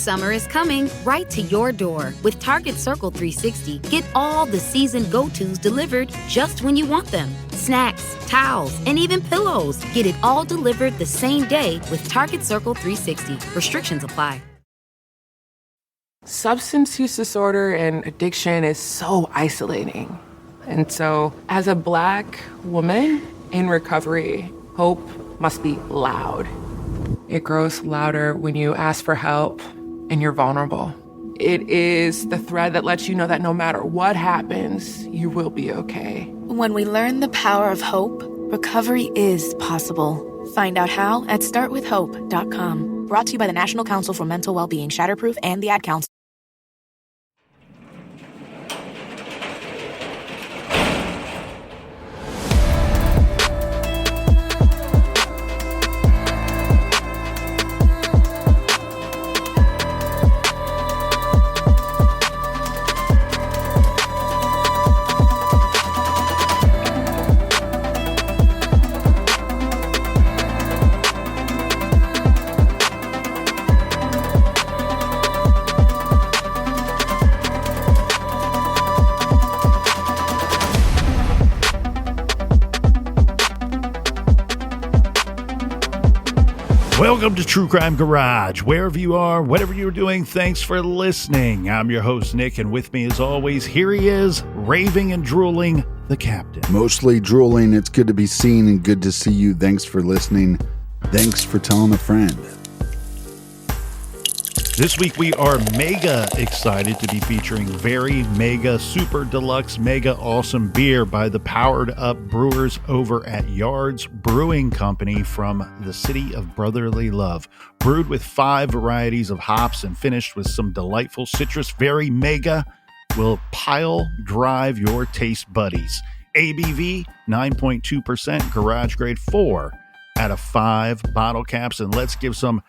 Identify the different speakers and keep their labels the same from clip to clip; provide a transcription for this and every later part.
Speaker 1: Summer is coming right to your door. With Target Circle 360, get all the season go-tos delivered just when you want them. Snacks, towels, and even pillows. Get it all delivered the same day with Target Circle 360. Restrictions apply.
Speaker 2: Substance use disorder and addiction is so isolating. And so, as a Black woman in recovery, hope must be loud. It grows louder when you ask for help and you're vulnerable. It is the thread that lets you know that no matter what happens, you will be okay.
Speaker 3: When we learn the power of hope, recovery is possible. Find out how at startwithhope.com. Brought to you by the National Council for Mental Wellbeing, Shatterproof, and the Ad Council.
Speaker 4: Welcome to True Crime Garage. Wherever you are, whatever you're doing, thanks for listening. I'm your host, Nick, and with me as always, here he is, raving and drooling, the captain.
Speaker 5: Mostly drooling. It's good to be seen and good to see you. Thanks for listening. Thanks for telling a friend.
Speaker 4: This week we are mega excited to be featuring very mega super deluxe mega awesome beer by the powered up brewers over at Yards Brewing Company from the city of brotherly love. Brewed with 5 varieties of hops and finished with some delightful citrus, very mega will pile drive your taste buddies. ABV 9.2%, garage grade 4 out of 5 bottle caps, and let's give some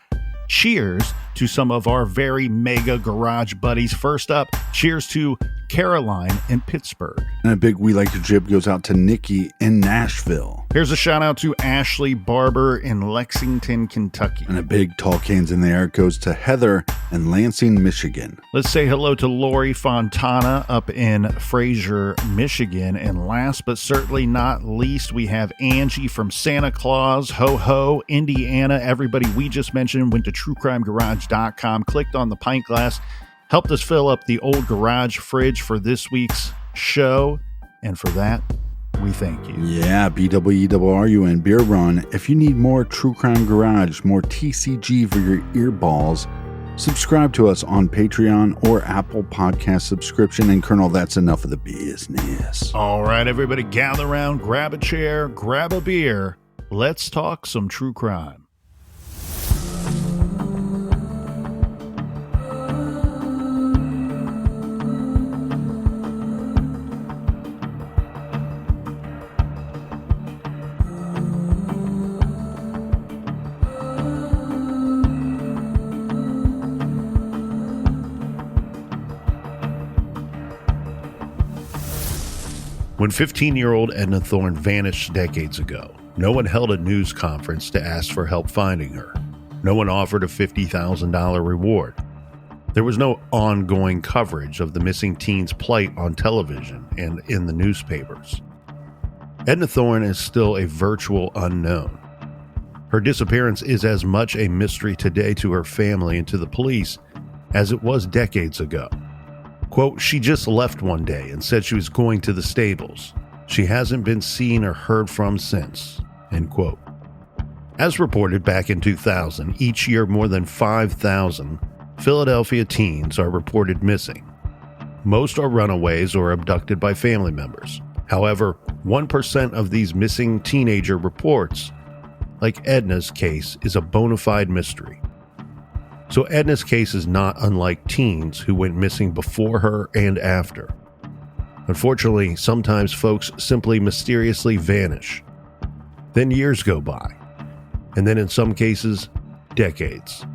Speaker 4: cheers to some of our very mega garage buddies. First up, cheers to Caroline in Pittsburgh.
Speaker 5: And a big We Like to Jib goes out to Nikki in Nashville.
Speaker 4: Here's a shout out to Ashley Barber in Lexington, Kentucky.
Speaker 5: And a big tall cans in the air goes to Heather in Lansing, Michigan.
Speaker 4: Let's say hello to Lori Fontana up in Fraser, Michigan. And last but certainly not least, we have Angie from Santa Claus, Ho Ho, Indiana. Everybody we just mentioned went to truecrimegarage.com, clicked on the pint glass, helped us fill up the old garage fridge for this week's show. And for that, we thank you.
Speaker 5: Yeah, BWEWRUN Beer Run. If you need more True Crime Garage, more TCG for your earballs, subscribe to us on Patreon or Apple Podcast subscription. And Colonel, that's enough of the business.
Speaker 4: All right, everybody, gather around, grab a chair, grab a beer. Let's talk some true crime. When 15-year-old Edna Thorne vanished decades ago, no one held a news conference to ask for help finding her. No one offered a $50,000 reward. There was no ongoing coverage of the missing teen's plight on television and in the newspapers. Edna Thorne is still a virtual unknown. Her disappearance is as much a mystery today to her family and to the police as it was decades ago. Quote, she just left one day and said she was going to the stables. She hasn't been seen or heard from since, end quote. As reported back in 2000, each year more than 5,000 Philadelphia teens are reported missing. Most are runaways or abducted by family members. However, 1% of these missing teenager reports, like Edna's case, is a bona fide mystery. So Edna's case is not unlike teens who went missing before her and after. Unfortunately, sometimes folks simply mysteriously vanish. Then years go by, and then in some cases, decades.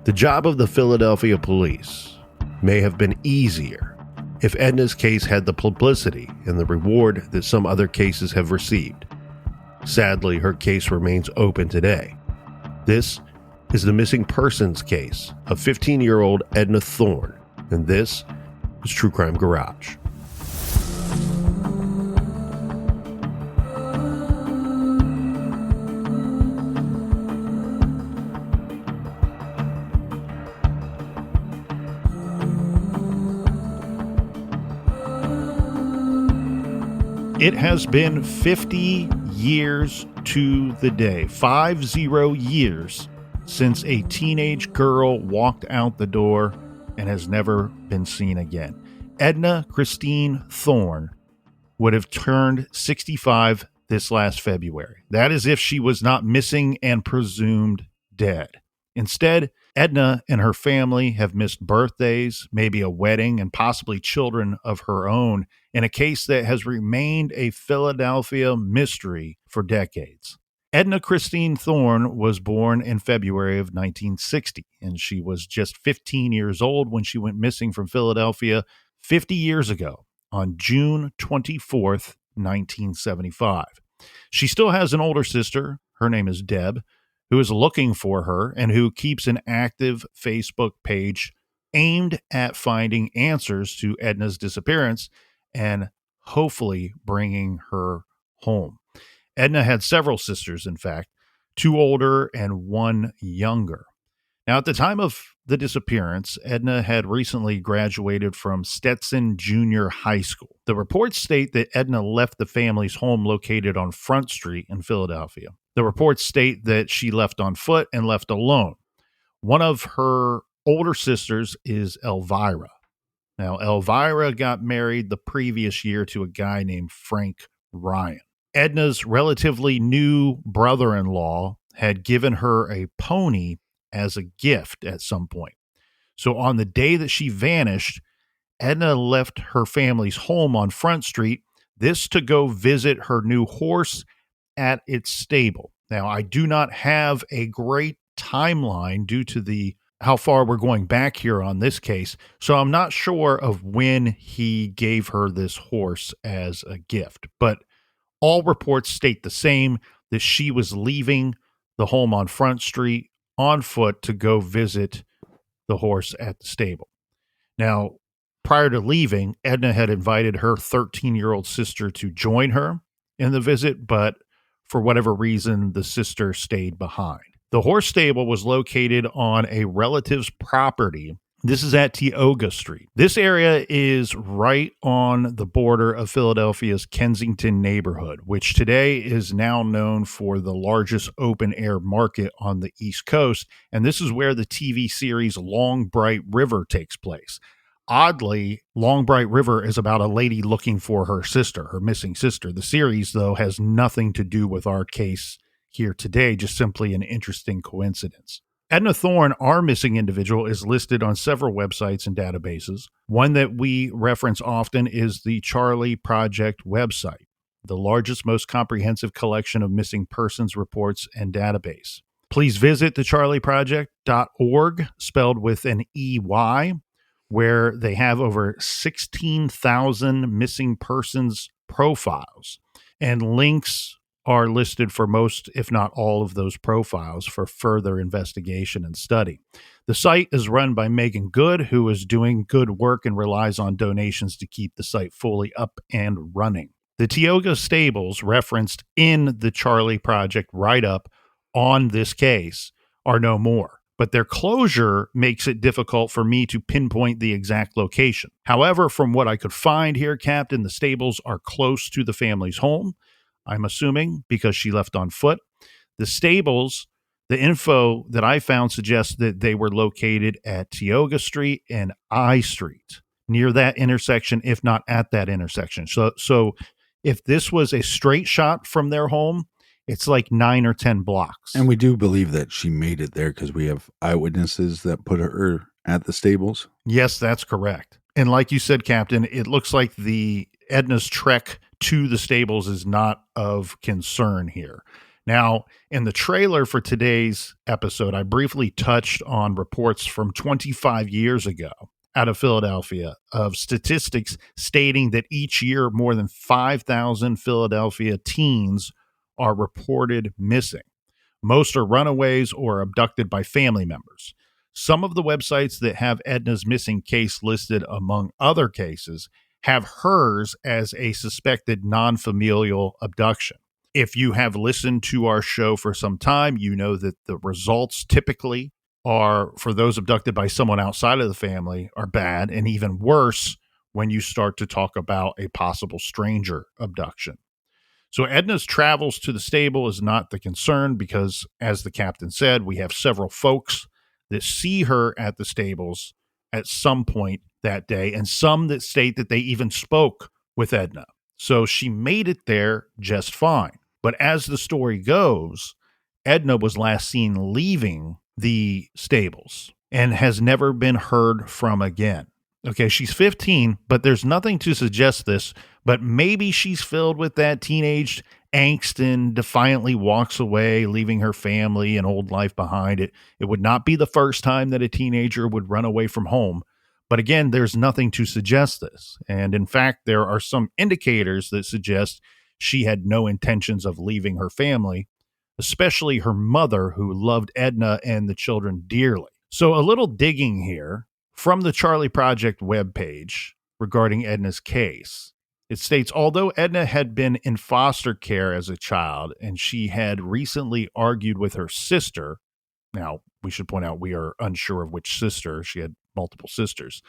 Speaker 4: The job of the Philadelphia police may have been easier if Edna's case had the publicity and the reward that some other cases have received. Sadly, her case remains open today. This is the missing persons case of 15-year-old Edna Thorne, and this is True Crime Garage. It has been 50 years to the day, 50 years, since a teenage girl walked out the door and has never been seen again. Edna Christine Thorne would have turned 65 this last February. That is if she was not missing and presumed dead. Instead, Edna and her family have missed birthdays, maybe a wedding, and possibly children of her own in a case that has remained a Philadelphia mystery for decades. Edna Christine Thorne was born in February of 1960, and she was just 15 years old when she went missing from Philadelphia 50 years ago on June 24th, 1975. She still has an older sister. Her name is Deb, who is looking for her and who keeps an active Facebook page aimed at finding answers to Edna's disappearance and hopefully bringing her home. Edna had several sisters, in fact, 2 older and 1 younger. Now, at the time of the disappearance, Edna had recently graduated from Stetson Junior High School. The reports state that Edna left the family's home located on Front Street in Philadelphia. The reports state that she left on foot and left alone. One of her older sisters is Elvira. Now, Elvira got married the previous year to a guy named Frank Ryan. Edna's relatively new brother-in-law had given her a pony as a gift at some point. So on the day that she vanished, Edna left her family's home on Front Street, this to go visit her new horse at its stable. Now, I do not have a great timeline due to how far we're going back here on this case, so I'm not sure of when he gave her this horse as a gift. But all reports state the same, that she was leaving the home on Front Street on foot to go visit the horse at the stable. Now, prior to leaving, Edna had invited her 13-year-old sister to join her in the visit, but for whatever reason, the sister stayed behind. The horse stable was located on a relative's property. This is at Tioga Street. This area is right on the border of Philadelphia's Kensington neighborhood, which today is now known for the largest open-air market on the East Coast, and this is where the TV series Long Bright River takes place. Oddly, Long Bright River is about a lady looking for her sister, her missing sister. The series, though, has nothing to do with our case here today, just simply an interesting coincidence. Edna Thorne, our missing individual, is listed on several websites and databases. One that we reference often is the Charlie Project website, the largest, most comprehensive collection of missing persons reports and database. Please visit thecharlieproject.org, spelled with an EY, where they have over 16,000 missing persons profiles, and links are listed for most, if not all, of those profiles for further investigation and study. The site is run by Megan Good, who is doing good work and relies on donations to keep the site fully up and running. The Tioga stables referenced in the Charlie Project write-up on this case are no more, but their closure makes it difficult for me to pinpoint the exact location. However, from what I could find here, Captain, the stables are close to the family's home, I'm assuming, because she left on foot. The stables, the info that I found suggests that they were located at Tioga Street and I Street, near that intersection, if not at that intersection. So if this was a straight shot from their home, it's like 9 or 10 blocks.
Speaker 5: And we do believe that she made it there because we have eyewitnesses that put her at the stables.
Speaker 4: Yes, that's correct. And like you said, Captain, it looks like the Edna's trek to the stables is not of concern here. Now, in the trailer for today's episode, I briefly touched on reports from 25 years ago out of Philadelphia of statistics stating that each year more than 5,000 Philadelphia teens are reported missing. Most are runaways or abducted by family members. Some of the websites that have Edna's missing case listed among other cases have hers as a suspected non-familial abduction. If you have listened to our show for some time, you know that the results typically are, for those abducted by someone outside of the family, are bad, and even worse when you start to talk about a possible stranger abduction. So Edna's travels to the stable is not the concern because, as the captain said, we have several folks that see her at the stables at some point that day, and some that state that they even spoke with Edna. So she made it there just fine. But as the story goes, Edna was last seen leaving the stables and has never been heard from again. Okay, she's 15, but there's nothing to suggest this, but maybe she's filled with that teenage angst and defiantly walks away, leaving her family and old life behind. It would not be the first time that a teenager would run away from home. But again, there's nothing to suggest this. And in fact, there are some indicators that suggest she had no intentions of leaving her family, especially her mother, who loved Edna and the children dearly. So a little digging here. From the Charlie Project webpage regarding Edna's case, it states, although Edna had been in foster care as a child and she had recently argued with her sister, now we should point out we are unsure of which sister, she had multiple sisters,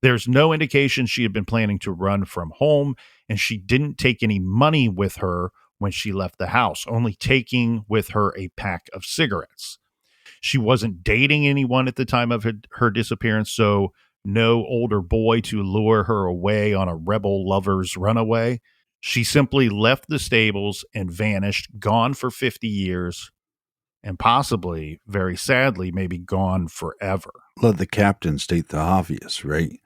Speaker 4: there's no indication she had been planning to run from home, and she didn't take any money with her when she left the house, only taking with her a pack of cigarettes. She wasn't dating anyone at the time of her disappearance, so no older boy to lure her away on a rebel lover's runaway. She simply left the stables and vanished, gone for 50 years, and possibly, very sadly, maybe gone forever.
Speaker 5: Let the captain state the obvious, right?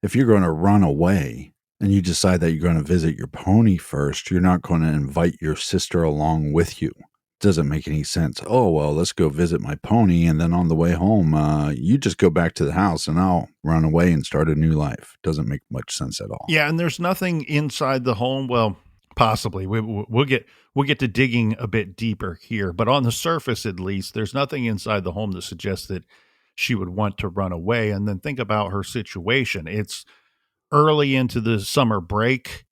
Speaker 5: If you're going to run away and you decide that you're going to visit your pony first, you're not going to invite your sister along with you. Doesn't make any sense. Oh, well, let's go visit my pony, and then on the way home, you just go back to the house and I'll run away and start a new life. Doesn't make much sense at all.
Speaker 4: Yeah, and there's nothing inside the home. Well, possibly. We'll get to digging a bit deeper here, but on the surface, at least, there's nothing inside the home that suggests that she would want to run away. And then think about her situation. It's early into the summer break.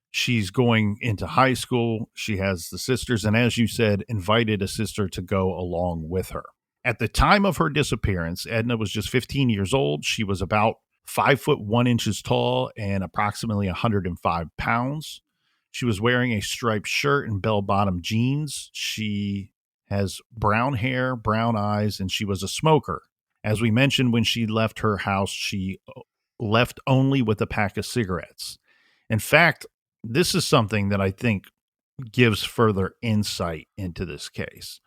Speaker 4: She's going into high school. She has the sisters, and as you said, invited a sister to go along with her. At the time of her disappearance, Edna was just 15 years old. She was about 5'1" tall and approximately 105 pounds. She was wearing a striped shirt and bell-bottom jeans. She has brown hair, brown eyes, and she was a smoker. As we mentioned, when she left her house, she left only with a pack of cigarettes. In fact, this is something that I think gives further insight into this case.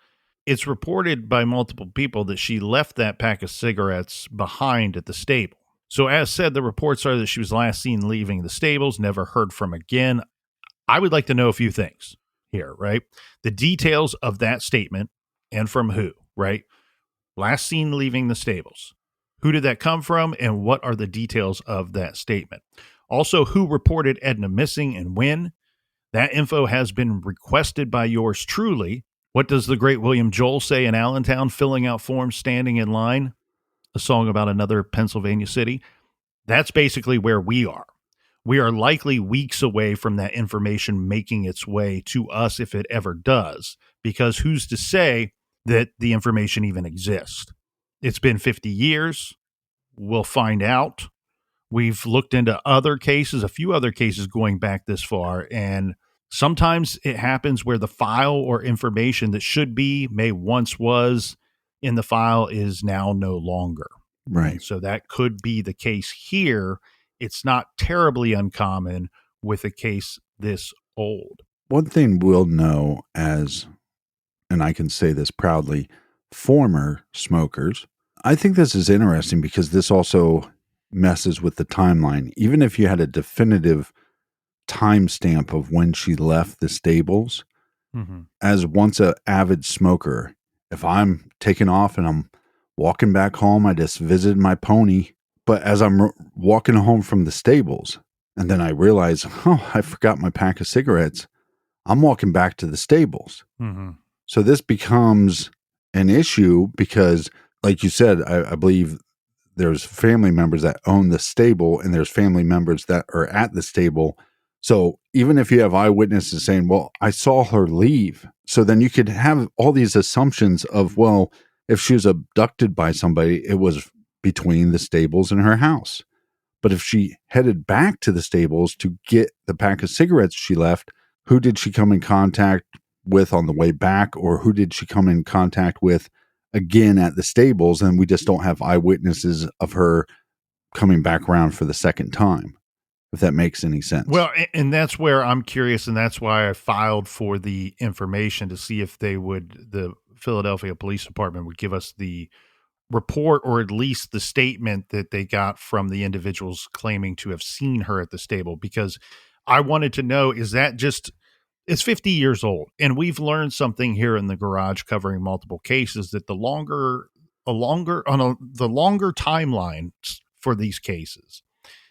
Speaker 4: It's reported by multiple people that she left that pack of cigarettes behind at the stable. So as said, the reports are that she was last seen leaving the stables, never heard from again. I would like to know a few things here, right? The details of that statement and from who, right? Last seen leaving the stables. Who did that come from, and what are the details of that statement? Also, who reported Edna missing and when? That info has been requested by yours truly. What does the great William Joel say in Allentown, filling out forms, standing in line? A song about another Pennsylvania city. That's basically where we are. We are likely weeks away from that information making its way to us if it ever does, because who's to say that the information even exists? It's been 50 years. We'll find out. We've looked into other cases, a few other cases going back this far, and sometimes it happens where the file or information that should be, may once was in the file is now no longer.
Speaker 5: Right.
Speaker 4: So that could be the case here. It's not terribly uncommon with a case this old.
Speaker 5: One thing we'll know as, and I can say this proudly, former smokers, I think this is interesting because this also messes with the timeline. Even if you had a definitive timestamp of when she left the stables, as once an avid smoker, if I'm taking off and I'm walking back home, I just visited my pony, but as I'm walking home from the stables, and then I realize, oh, I forgot my pack of cigarettes, I'm walking back to the stables. So this becomes an issue because, like you said, I believe there's family members that own the stable and there's family members that are at the stable. So even if you have eyewitnesses saying, well, I saw her leave. So then you could have all these assumptions of, well, if she was abducted by somebody, it was between the stables and her house. But if she headed back to the stables to get the pack of cigarettes she left, who did she come in contact with on the way back, or who did she come in contact with again at the stables? And we just don't have eyewitnesses of her coming back around for the second time, if that makes any sense.
Speaker 6: Well, and that's where I'm curious, and that's why I filed for the information to see if the Philadelphia Police Department would give us the report, or at least the statement that they got from the individuals claiming to have seen her at the stable, because I wanted to know, is that just, it's 50 years old, and we've learned something here in the garage covering multiple cases, that the longer timeline for these cases,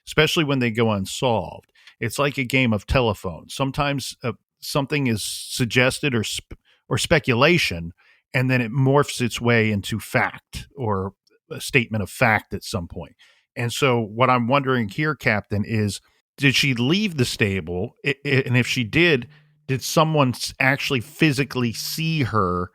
Speaker 6: especially when they go unsolved, it's like a game of telephone. Sometimes something is suggested or speculation, and then it morphs its way into fact or a statement of fact at some point. And so what I'm wondering here, Captain, is, did she leave the stable? And if she did someone actually physically see her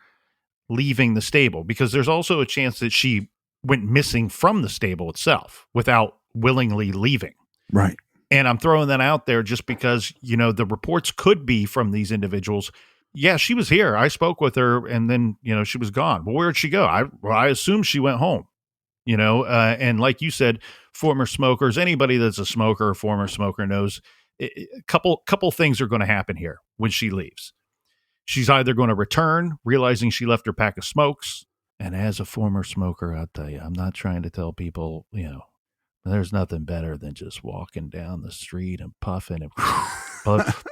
Speaker 6: leaving the stable? Because there's also a chance that she went missing from the stable itself without willingly leaving.
Speaker 5: Right.
Speaker 6: And I'm throwing that out there just because, the reports could be from these individuals. Yeah, she was here. I spoke with her, and then, she was gone. Well, where'd she go? I assume she went home, and like you said, former smokers, anybody that's a smoker or former smoker knows a couple things are going to happen here when she leaves. She's either going to return, realizing she left her pack of smokes. And as a former smoker, I'll tell you, I'm not trying to tell people, there's nothing better than just walking down the street and puffing and but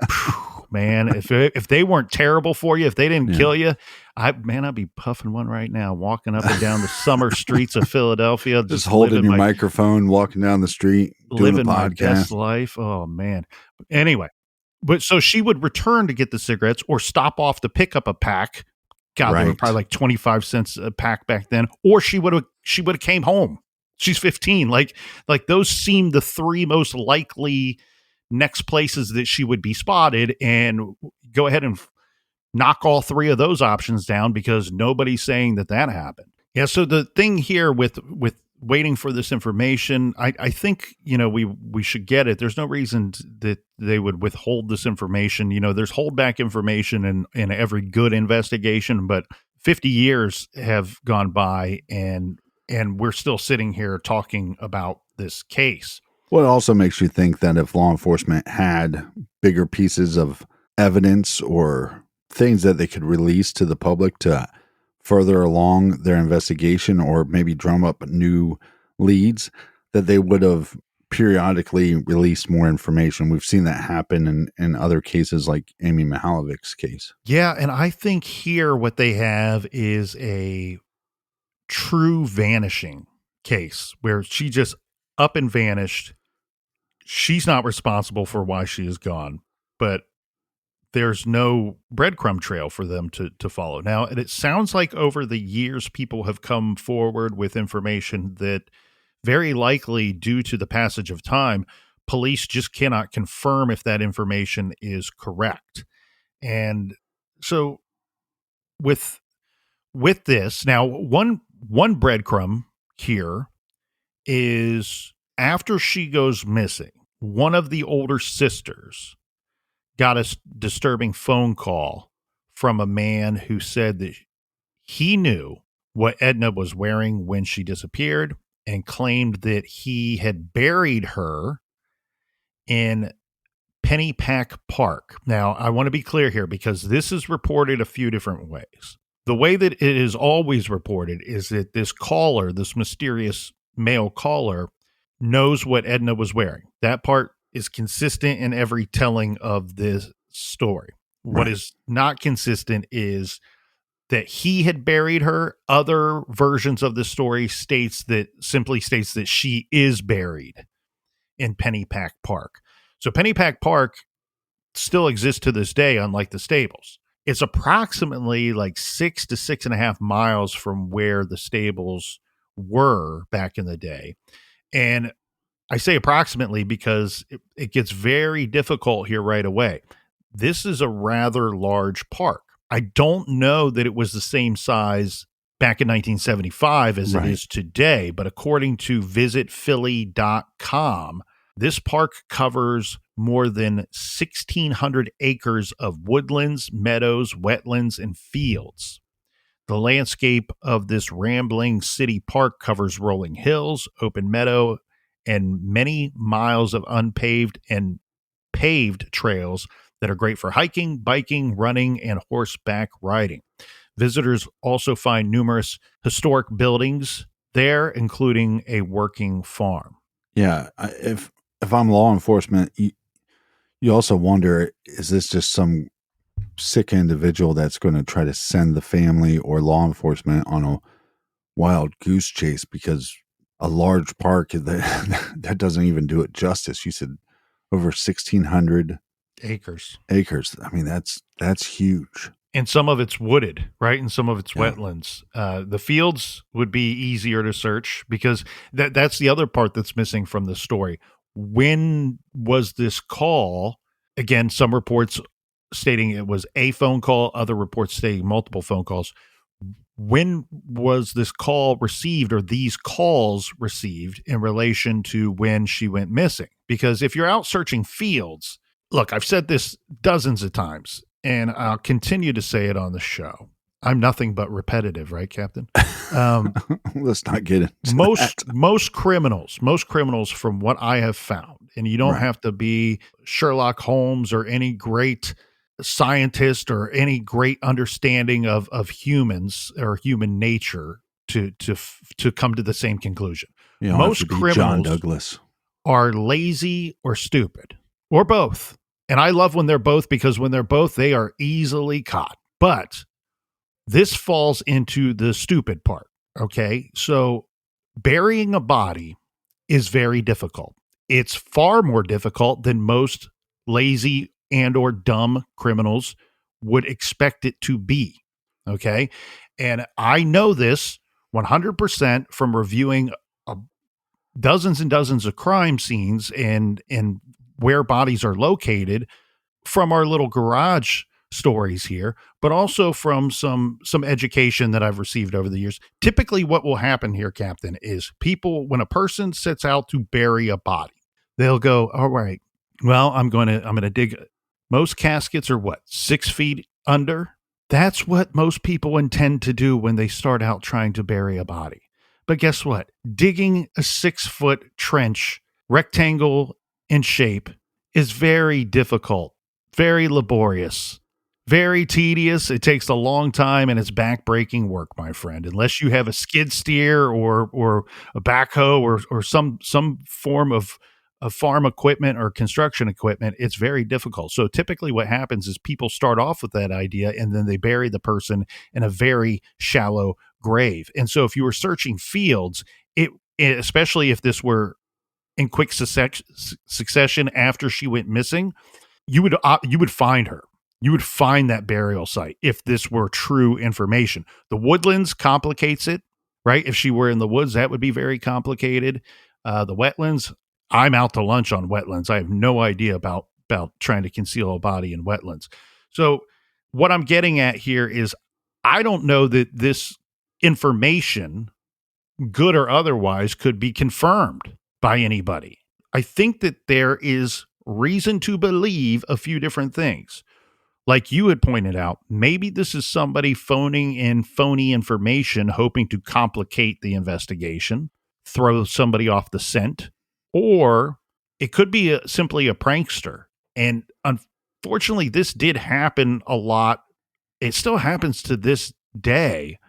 Speaker 6: man, if they weren't terrible for you, if they didn't kill you, I'd be puffing one right now, walking up and down the summer streets of Philadelphia,
Speaker 5: just holding your microphone, walking down the street, doing
Speaker 6: living
Speaker 5: a podcast.
Speaker 6: My best life. Oh man. Anyway, but so she would return to get the cigarettes or stop off to pick up a pack. God, they were probably like 25 cents a pack back then, or she would have came home. She's 15. Like those seem the three most likely next places that she would be spotted, and go ahead and knock all three of those options down, because nobody's saying that happened. Yeah. So the thing here with waiting for this information, I think, we should get it. There's no reason that they would withhold this information. There's holdback information in every good investigation, but 50 years have gone by, and we're still sitting here talking about this case.
Speaker 5: Well, it also makes you think that if law enforcement had bigger pieces of evidence or things that they could release to the public to further along their investigation, or maybe drum up new leads, that they would have periodically released more information. We've seen that happen in other cases, like Amy Mihalovik's case.
Speaker 6: Yeah, and I think here what they have is a true vanishing case where she just up and vanished. She's not responsible for why she is gone, but there's no breadcrumb trail for them to follow. Now, and it sounds like over the years, people have come forward with information that very likely, due to the passage of time, police just cannot confirm if that information is correct. And so with this, now one breadcrumb here is, after she goes missing, one of the older sisters got a disturbing phone call from a man who said that he knew what Edna was wearing when she disappeared, and claimed that he had buried her in Pennypack Park. Now, I want to be clear here, because this is reported a few different ways. The way that it is always reported is that this caller, this mysterious male caller, knows what Edna was wearing. That part is consistent in every telling of this story. Right. What is not consistent is that he had buried her. Other versions of the story simply states that she is buried in Pennypack Park. So Pennypack Park still exists to this day, unlike the stables. It's approximately like 6 to 6.5 miles from where the stables were back in the day. And I say approximately because it gets very difficult here right away. This is a rather large park. I don't know that it was the same size back in 1975 as it is today, but according to visitphilly.com, this park covers more than 1,600 acres of woodlands, meadows, wetlands, and fields. The landscape of this rambling city park covers rolling hills, open meadow, and many miles of unpaved and paved trails that are great for hiking, biking, running, and horseback riding. Visitors also find numerous historic buildings there, including a working farm.
Speaker 5: Yeah, if I'm law enforcement, you also wonder, is this just some sick individual that's going to try to send the family or law enforcement on a wild goose chase? Because a large park that doesn't even do it justice. You said over 1,600
Speaker 6: acres.
Speaker 5: I mean, that's huge.
Speaker 6: And some of it's wooded, right? And some of it's wetlands. The fields would be easier to search because that's the other part that's missing from the story. When was this call? Again, some reports stating it was a phone call, other reports stating multiple phone calls. When was this call received or these calls received in relation to when she went missing? Because if you're out searching fields, look, I've said this dozens of times, and I'll continue to say it on the show. I'm nothing but repetitive, right, Captain?
Speaker 5: Let's not get into
Speaker 6: most criminals, from what I have found, and you don't have to be Sherlock Holmes or any great scientist or any great understanding of humans or human nature to come to the same conclusion. Most criminals
Speaker 5: John Douglas
Speaker 6: are lazy or stupid or both. And I love when they're both, because when they're both, they are easily caught. But this falls into the stupid part. Okay. So burying a body is very difficult. It's far more difficult than most lazy and or dumb criminals would expect it to be. Okay. And I know this 100% from reviewing dozens and dozens of crime scenes and where bodies are located from our little garage stories here, but also from some education that I've received over the years. Typically what will happen here, Captain, is people, when a person sets out to bury a body, they'll go, all right, well, I'm going to dig. Most caskets are 6 feet under. That's what most people intend to do when they start out trying to bury a body. But guess what? Digging a 6-foot trench, rectangle in shape, is very difficult, very laborious, very tedious. It takes a long time, and it's back-breaking work, my friend. Unless you have a skid steer or a backhoe or some form of farm equipment or construction equipment, it's very difficult. So typically what happens is people start off with that idea, and then they bury the person in a very shallow grave. And so if you were searching fields, especially if this were in quick succession after she went missing, you would find her. You would find that burial site if this were true information. The woodlands complicates it, right? If she were in the woods, that would be very complicated. The wetlands, I'm out to lunch on wetlands. I have no idea about trying to conceal a body in wetlands. So what I'm getting at here is I don't know that this information, good or otherwise, could be confirmed by anybody. I think that there is reason to believe a few different things. Like you had pointed out, maybe this is somebody phoning in phony information, hoping to complicate the investigation, throw somebody off the scent, or it could be simply a prankster. And unfortunately, this did happen a lot. It still happens to this day,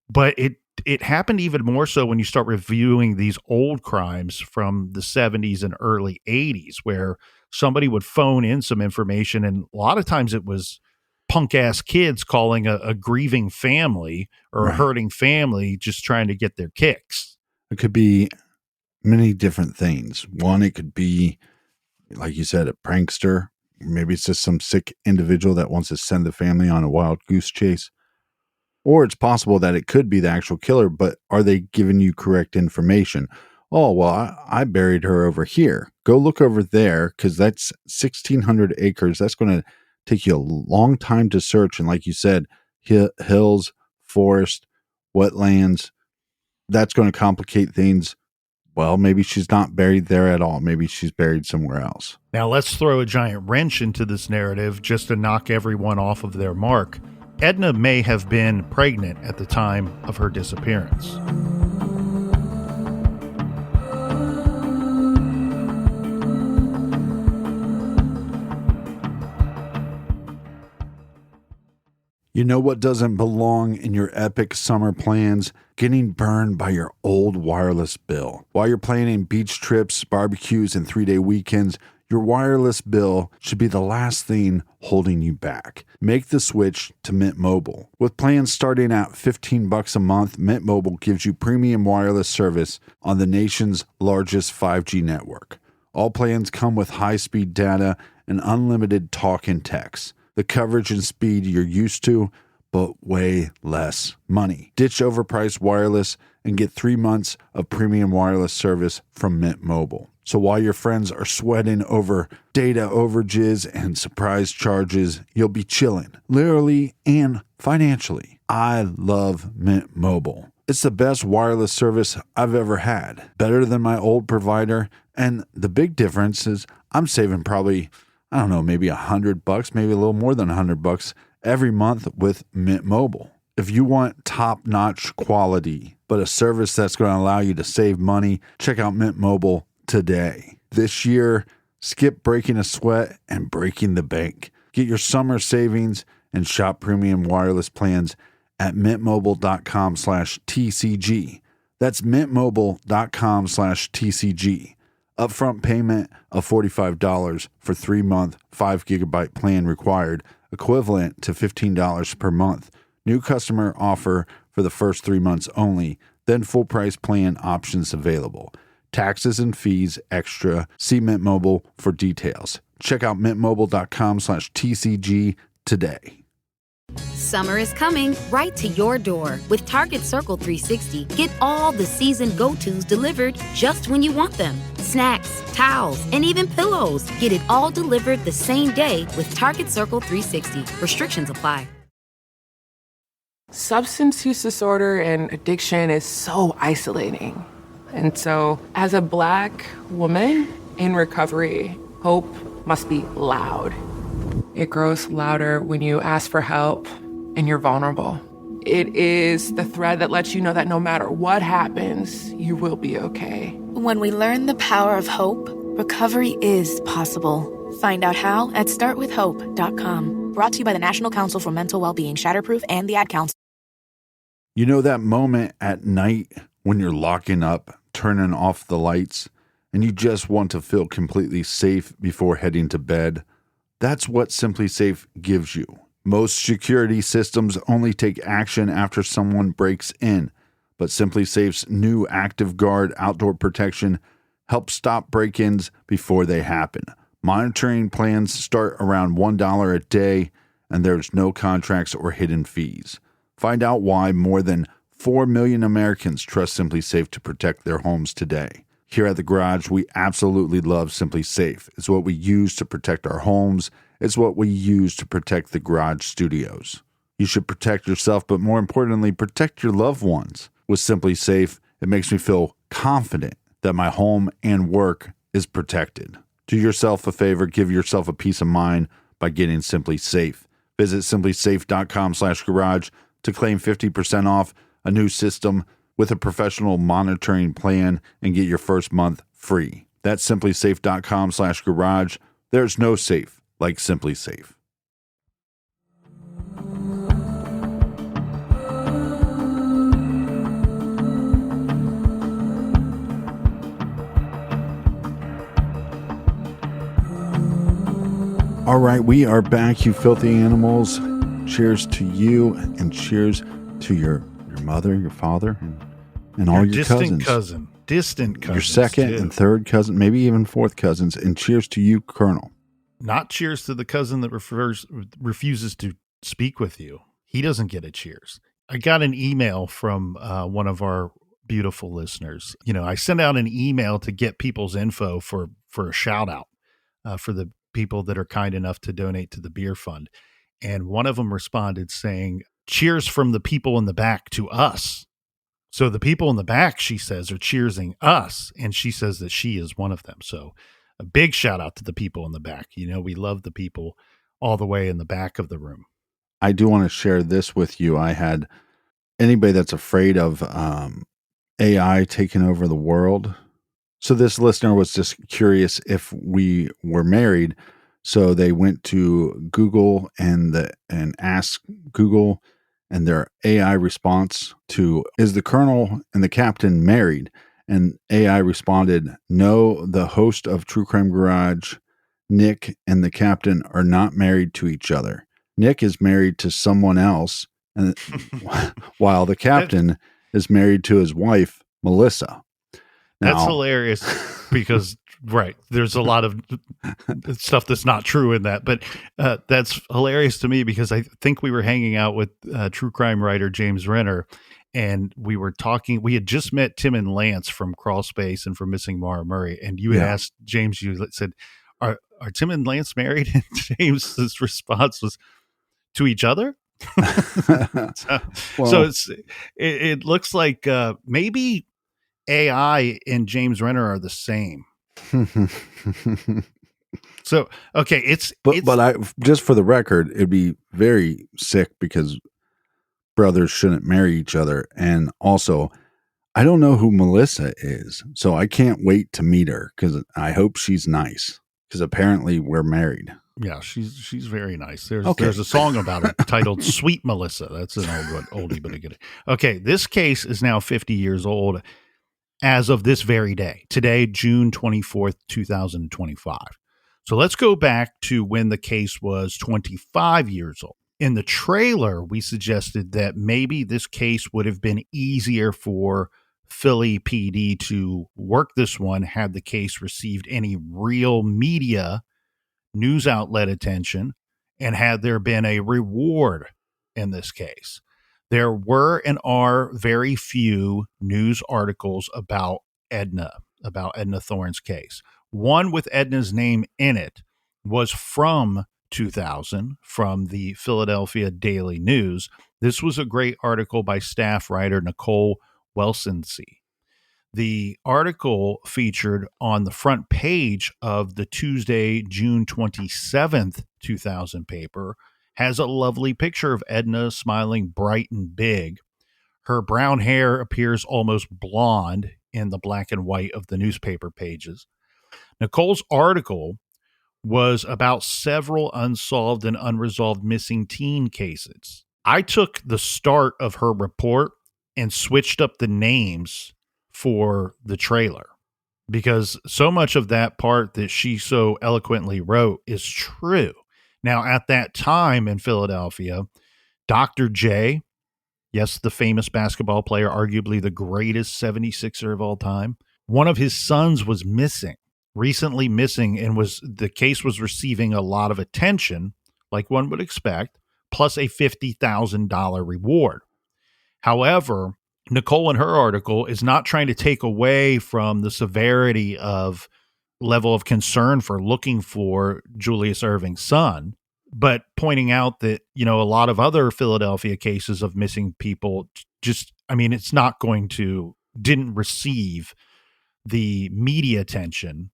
Speaker 6: but it happened even more so when you start reviewing these old crimes from the 70s and early 80s, where somebody would phone in some information, and a lot of times it was punk-ass kids calling a grieving family or a hurting family just trying to get their kicks.
Speaker 5: It could be many different things. One, it could be, like you said, a prankster, Maybe it's just some sick individual that wants to send the family on a wild goose chase. Or it's possible that it could be the actual killer, but are they giving you correct information? Oh, well, I buried her over here. Go look over there, because that's 1,600 acres. That's going to take you a long time to search. And like you said, hills, forest, wetlands, that's going to complicate things. Well, maybe she's not buried there at all. Maybe she's buried somewhere else.
Speaker 6: Now let's throw a giant wrench into this narrative just to knock everyone off of their mark. Edna may have been pregnant at the time of her disappearance.
Speaker 5: You know what doesn't belong in your epic summer plans? Getting burned by your old wireless bill. While you're planning beach trips, barbecues, and 3-day weekends, your wireless bill should be the last thing holding you back. Make the switch to Mint Mobile. With plans starting at $15 a month, Mint Mobile gives you premium wireless service on the nation's largest 5G network. All plans come with high-speed data and unlimited talk and text. The coverage and speed you're used to, but way less money. Ditch overpriced wireless and get 3 months of premium wireless service from Mint Mobile. So while your friends are sweating over data overages and surprise charges, you'll be chilling, literally and financially. I love Mint Mobile. It's the best wireless service I've ever had. Better than my old provider. And the big difference is I'm saving probably, I don't know, maybe $100, maybe a little more than $100 every month with Mint Mobile. If you want top-notch quality, but a service that's going to allow you to save money, check out Mint Mobile today. This year, skip breaking a sweat and breaking the bank. Get your summer savings and shop premium wireless plans at mintmobile.com/TCG. That's mintmobile.com/TCG. Upfront payment of $45 for 3-month, 5GB plan required, equivalent to $15 per month. New customer offer for the first 3 months only, then full price plan options available. Taxes and fees extra. See Mint Mobile for details. Check out mintmobile.com/TCG today.
Speaker 1: Summer is coming right to your door. With Target Circle 360, get all the season go-tos delivered just when you want them. Snacks, towels, and even pillows. Get it all delivered the same day with Target Circle 360. Restrictions apply.
Speaker 2: Substance use disorder and addiction is so isolating. And so, as a Black woman in recovery, hope must be loud. It grows louder when you ask for help and you're vulnerable. It is the thread that lets you know that no matter what happens, you will be okay.
Speaker 3: When we learn the power of hope, recovery is possible. Find out how at startwithhope.com. Brought to you by the National Council for Mental Wellbeing, Shatterproof, and the Ad Council.
Speaker 5: You know that moment at night when you're locking up, turning off the lights, and you just want to feel completely safe before heading to bed? That's what Simply Safe gives you. Most security systems only take action after someone breaks in, but Simply Safe's new Active Guard outdoor protection helps stop break-ins before they happen. Monitoring plans start around $1 a day, and there's no contracts or hidden fees. Find out why more than 4 million Americans trust Simply Safe to protect their homes today. Here at the Garage, we absolutely love Simply Safe. It's what we use to protect our homes. It's what we use to protect the Garage Studios. You should protect yourself, but more importantly, protect your loved ones. With Simply Safe, it makes me feel confident that my home and work is protected. Do yourself a favor, give yourself a peace of mind by getting Simply Safe. Visit simplysafe.com/garage to claim 50% off a new system with a professional monitoring plan and get your first month free. That's simplysafe.com/garage. There's no safe like Simply Safe. All right, we are back, you filthy animals. Cheers to you and cheers to your mother, your father, and all your cousins.
Speaker 6: Distant cousin.
Speaker 5: Your second
Speaker 6: too.
Speaker 5: and third cousin, maybe even fourth cousins. And cheers to you, Colonel.
Speaker 6: Not cheers to the cousin that refuses to speak with you. He doesn't get a cheers. I got an email from one of our beautiful listeners. I send out an email to get people's info for a shout out for the people that are kind enough to donate to the beer fund. And one of them responded saying, cheers from the people in the back to us. So the people in the back, she says, are cheersing us. And she says that she is one of them. So a big shout out to the people in the back. We love the people all the way in the back of the room.
Speaker 5: I do want to share this with you. I had anybody that's afraid of AI taking over the world. So this listener was just curious if we were married. So they went to Google and asked Google, and their AI response to, is the colonel and the captain married? And AI responded, no, the host of True Crime Garage, Nick, and the captain are not married to each other. Nick is married to someone else, and while the captain is married to his wife, Melissa.
Speaker 6: That's hilarious because, right, there's a lot of stuff that's not true in that. But that's hilarious to me because I think we were hanging out with true crime writer James Renner, and we were talking. We had just met Tim and Lance from Crawl Space and from Missing Mara Murray. And you had asked James, you said, are Tim and Lance married? And James's response was, to each other? So it looks like maybe AI and James Renner are the same. So, okay, but
Speaker 5: I just for the record, it'd be very sick because brothers shouldn't marry each other. And also, I don't know who Melissa is, so I can't wait to meet her because I hope she's nice because apparently we're married.
Speaker 6: Yeah, she's very nice. There's a song about her titled Sweet Melissa. That's an oldie but a goodie. Okay, this case is now 50 years old as of this very day. Today, June 24th, 2025. So let's go back to when the case was 25 years old. In the trailer, we suggested that maybe this case would have been easier for Philly PD to work this one had the case received any real media news outlet attention and had there been a reward in this case. There were and are very few news articles about Edna Thorne's case. One with Edna's name in it was from 2000 from the Philadelphia Daily News. This was a great article by staff writer Nicole Welsensee. The article featured on the front page of the Tuesday, June 27th, 2000 paper has a lovely picture of Edna smiling bright and big. Her brown hair appears almost blonde in the black and white of the newspaper pages. Nicole's article was about several unsolved and unresolved missing teen cases. I took the start of her report and switched up the names for the trailer because so much of that part that she so eloquently wrote is true. Now, at that time in Philadelphia, Dr. J, yes, the famous basketball player, arguably the greatest 76er of all time, one of his sons was recently missing, and the case was receiving a lot of attention, like one would expect, plus a $50,000 reward. However, Nicole in her article is not trying to take away from the severity of level of concern for looking for Julius Irving's son, but pointing out that, a lot of other Philadelphia cases of missing people didn't receive the media attention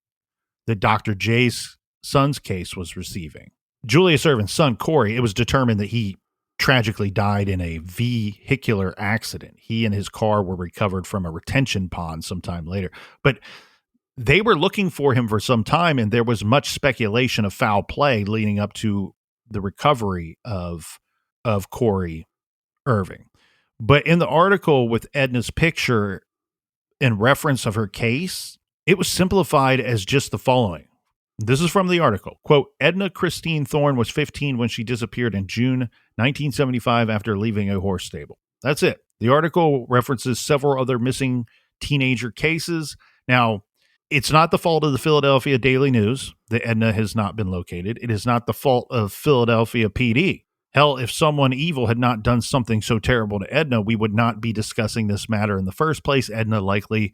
Speaker 6: that Dr. J's son's case was receiving. Julius Irving's son, Corey, it was determined that he tragically died in a vehicular accident. He and his car were recovered from a retention pond sometime later. But they were looking for him for some time, and there was much speculation of foul play leading up to the recovery of Corey Irving. But in the article with Edna's picture in reference of her case, it was simplified as just the following. This is from the article. Quote, Edna Christine Thorne was 15 when she disappeared in June 1975 after leaving a horse stable. That's it. The article references several other missing teenager cases. Now, It's not the fault of the Philadelphia Daily News that Edna has not been located. It is not the fault of Philadelphia PD. Hell, if someone evil had not done something so terrible to Edna, we would not be discussing this matter in the first place. Edna likely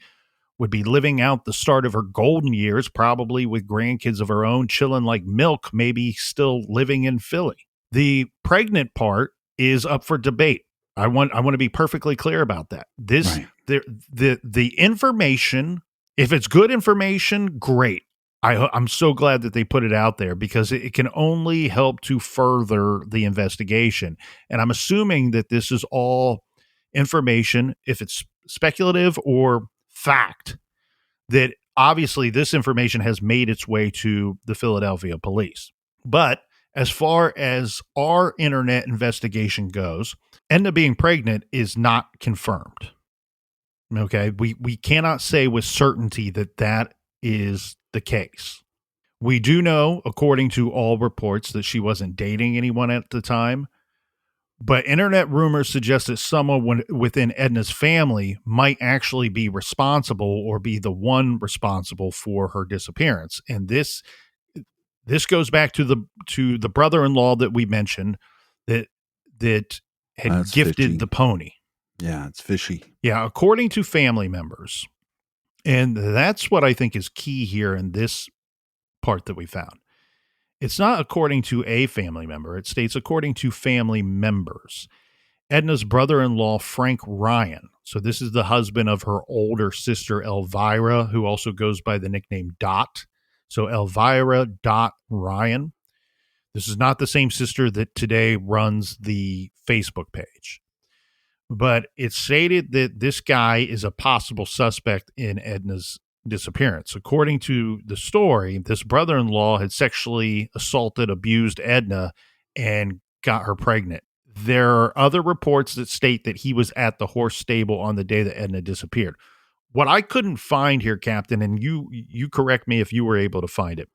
Speaker 6: would be living out the start of her golden years, probably with grandkids of her own, chilling like milk, maybe still living in Philly. The pregnant part is up for debate. I want to be perfectly clear about that. This right. the information, if it's good information, great. I'm so glad that they put it out there because it can only help to further the investigation. And I'm assuming that this is all information, if it's speculative or fact, that obviously this information has made its way to the Philadelphia police. But as far as our internet investigation goes, Edna being pregnant is not confirmed. Okay, we cannot say with certainty that that is the case. We do know, according to all reports, that she wasn't dating anyone at the time, but internet rumors suggest that someone within Edna's family might actually be responsible or be the one responsible for her disappearance. And this goes back to the brother-in-law that we mentioned that had gifted
Speaker 5: fishy.
Speaker 6: the pony.
Speaker 5: Yeah, it's fishy.
Speaker 6: Yeah, according to family members. And that's what I think is key here in this part that we found. It's not according to a family member. It states according to family members. Edna's brother-in-law, Frank Ryan. So this is the husband of her older sister, Elvira, who also goes by the nickname Dot. So Elvira Dot Ryan. This is not the same sister that today runs the Facebook page. But it's stated that this guy is a possible suspect in Edna's disappearance. According to the story, this brother-in-law had sexually assaulted, abused Edna, and got her pregnant. There are other reports that state that he was at the horse stable on the day that Edna disappeared. What I couldn't find here, Captain, and you correct me if you were able to find it.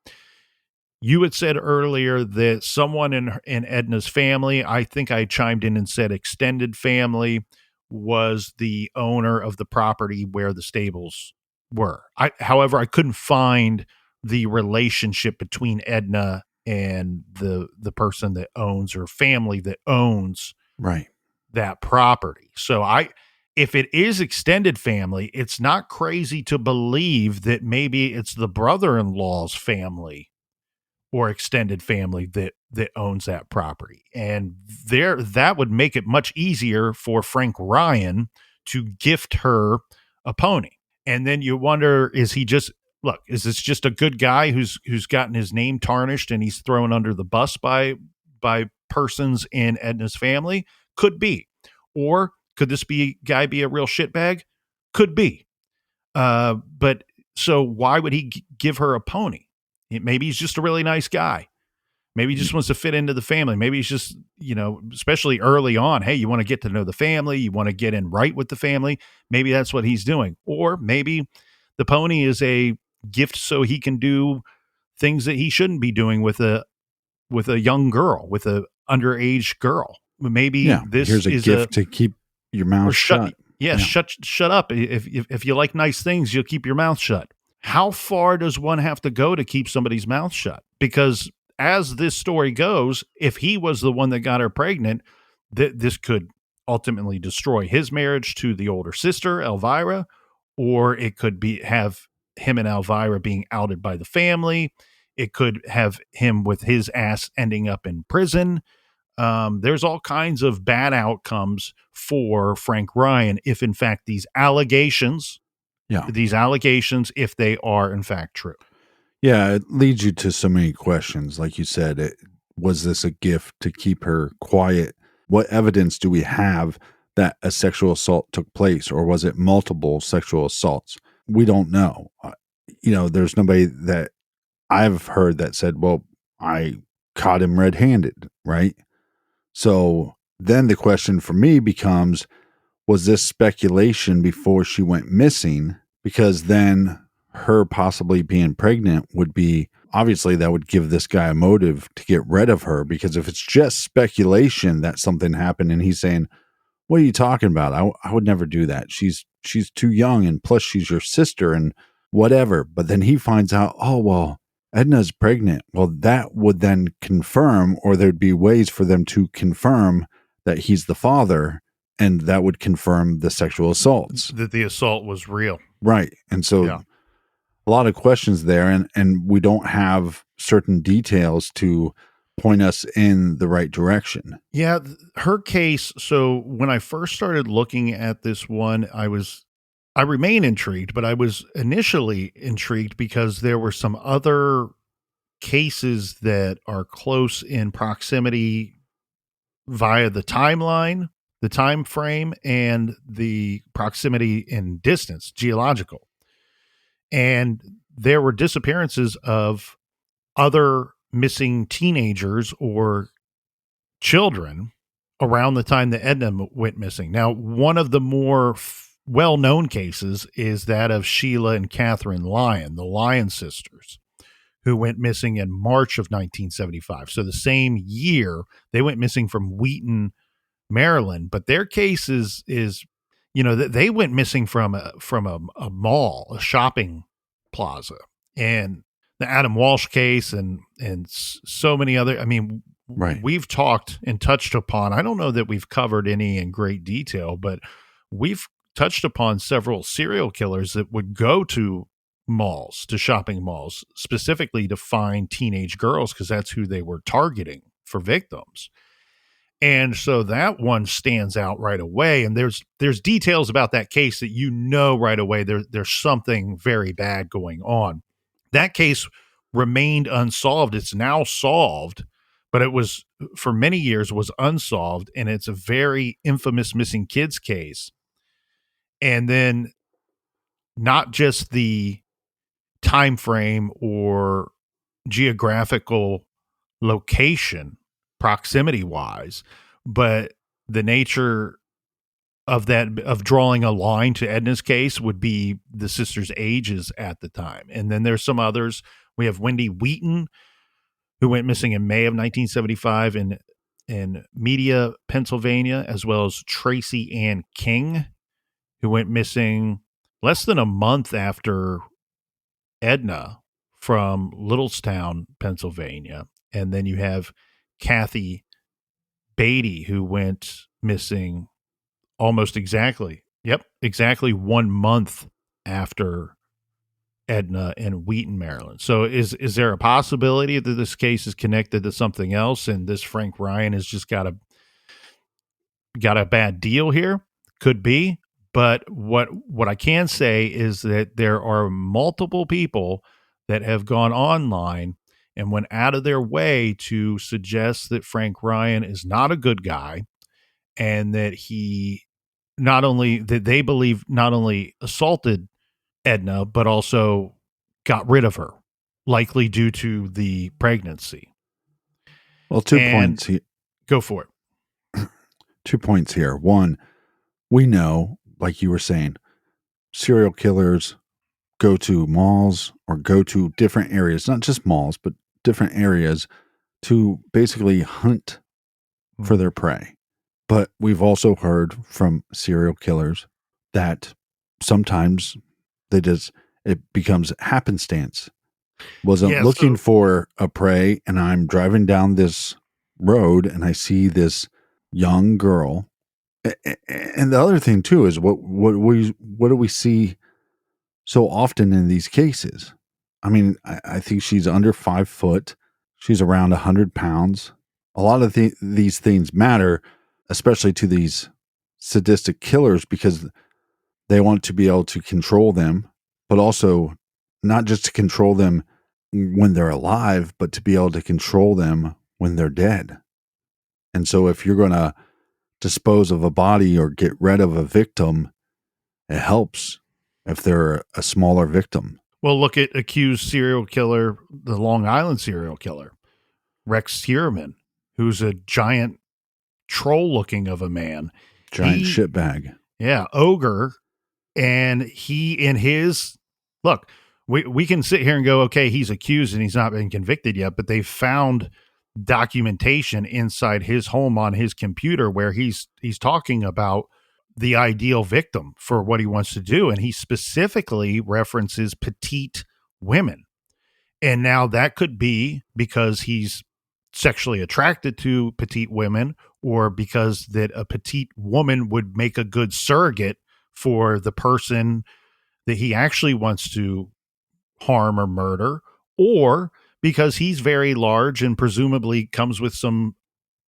Speaker 6: You had said earlier that someone in Edna's family, I think I chimed in and said extended family, was the owner of the property where the stables were. However, I couldn't find the relationship between Edna and the person that owns or family that owns
Speaker 5: right
Speaker 6: that property. So if it is extended family, it's not crazy to believe that maybe it's the brother-in-law's family or extended family that owns that property. And that would make it much easier for Frank Ryan to gift her a pony. And then you wonder, is this just a good guy who's gotten his name tarnished and he's thrown under the bus by persons in Edna's family? Could be. Or could this guy be a real shitbag? Could be. But so why would he give her a pony? Maybe he's just a really nice guy. Maybe he just wants to fit into the family. Maybe he's just, especially early on, hey, you want to get to know the family. You want to get in right with the family. Maybe that's what he's doing. Or maybe the pony is a gift so he can do things that he shouldn't be doing with a young girl, with a underage girl. Maybe this
Speaker 5: here's a gift to keep your mouth shut.
Speaker 6: Shut up. If you like nice things, you'll keep your mouth shut. How far does one have to go to keep somebody's mouth shut? Because as this story goes, if he was the one that got her pregnant, this could ultimately destroy his marriage to the older sister, Elvira, or it could have him and Elvira being outed by the family. It could have him with his ass ending up in prison. There's all kinds of bad outcomes for Frank Ryan if, in fact, these allegations, if they are, in fact, true.
Speaker 5: Yeah, it leads you to so many questions. Like you said, was this a gift to keep her quiet? What evidence do we have that a sexual assault took place, or was it multiple sexual assaults? We don't know. There's nobody that I've heard that said, well, I caught him red-handed, right? So then the question for me becomes, was this speculation before she went missing? Because then her possibly being pregnant would be, obviously that would give this guy a motive to get rid of her, because if it's just speculation that something happened and he's saying, what are you talking about? I would never do that. She's too young, and plus she's your sister, and whatever. But then he finds out, oh, well, Edna's pregnant. Well, that would then confirm, or there'd be ways for them to confirm that he's the father, and that would confirm the sexual assaults.
Speaker 6: That the assault was real.
Speaker 5: Right. And so a lot of questions there, and we don't have certain details to point us in the right direction.
Speaker 6: Yeah, her case. So when I first started looking at this one, I remain intrigued, but I was initially intrigued because there were some other cases that are close in proximity via the timeline, the time frame, and the proximity in distance, geological. And there were disappearances of other missing teenagers or children around the time that Edna went missing. Now, one of the more well-known cases is that of Sheila and Catherine Lyon, the Lyon sisters, who went missing in March of 1975. So the same year, they went missing from Wheaton, Maryland. But their case is they went missing from a mall, a shopping plaza, and the Adam Walsh case and so many other. I mean,
Speaker 5: right.
Speaker 6: We've talked and touched upon. I don't know that we've covered any in great detail, but we've touched upon several serial killers that would go to malls, to shopping malls, specifically to find teenage girls because that's who they were targeting for victims. And so that one stands out right away. And there's details about that case that right away there's something very bad going on. That case remained unsolved. It's now solved, but it was for many years was unsolved, and it's a very infamous missing kids case. And then not just the time frame or geographical location, proximity wise, but the nature of drawing a line to Edna's case would be the sisters' ages at the time. And then there's some others. We have Wendy Wheaton, who went missing in May of 1975 in Media, Pennsylvania, as well as Tracy Ann King, who went missing less than a month after Edna from Littlestown, Pennsylvania. And then you have Kathy Beatty, who went missing almost exactly 1 month after Edna in Wheaton, Maryland. So is there a possibility that this case is connected to something else and this Frank Ryan has just got a bad deal here? Could be. But what I can say is that there are multiple people that have gone online and went out of their way to suggest that Frank Ryan is not a good guy, and that they believe not only assaulted Edna, but also got rid of her, likely due to the pregnancy.
Speaker 5: Well, 2 points here.
Speaker 6: Go for it.
Speaker 5: 2 points here. One, we know, like you were saying, serial killers go to malls or go to different areas, not just malls, but different areas to basically hunt for their prey. But we've also heard from serial killers that sometimes it becomes happenstance. Wasn't looking for a prey, and I'm driving down this road and I see this young girl. And the other thing too is what do we see so often in these cases? I mean, I think she's under 5 foot. She's around 100 pounds. A lot of these things matter, especially to these sadistic killers, because they want to be able to control them, but also not just to control them when they're alive, but to be able to control them when they're dead. And so if you're going to dispose of a body or get rid of a victim, it helps if they're a smaller victim.
Speaker 6: Well, look at accused serial killer, the Long Island serial killer, Rex Heuermann, who's a giant troll looking of a man.
Speaker 5: Giant shitbag.
Speaker 6: Yeah, ogre. And we can sit here and go, okay, he's accused and he's not been convicted yet, but they found documentation inside his home on his computer where he's talking about the ideal victim for what he wants to do. And he specifically references petite women. And now that could be because he's sexually attracted to petite women, or because that a petite woman would make a good surrogate for the person that he actually wants to harm or murder, or because he's very large and presumably comes with some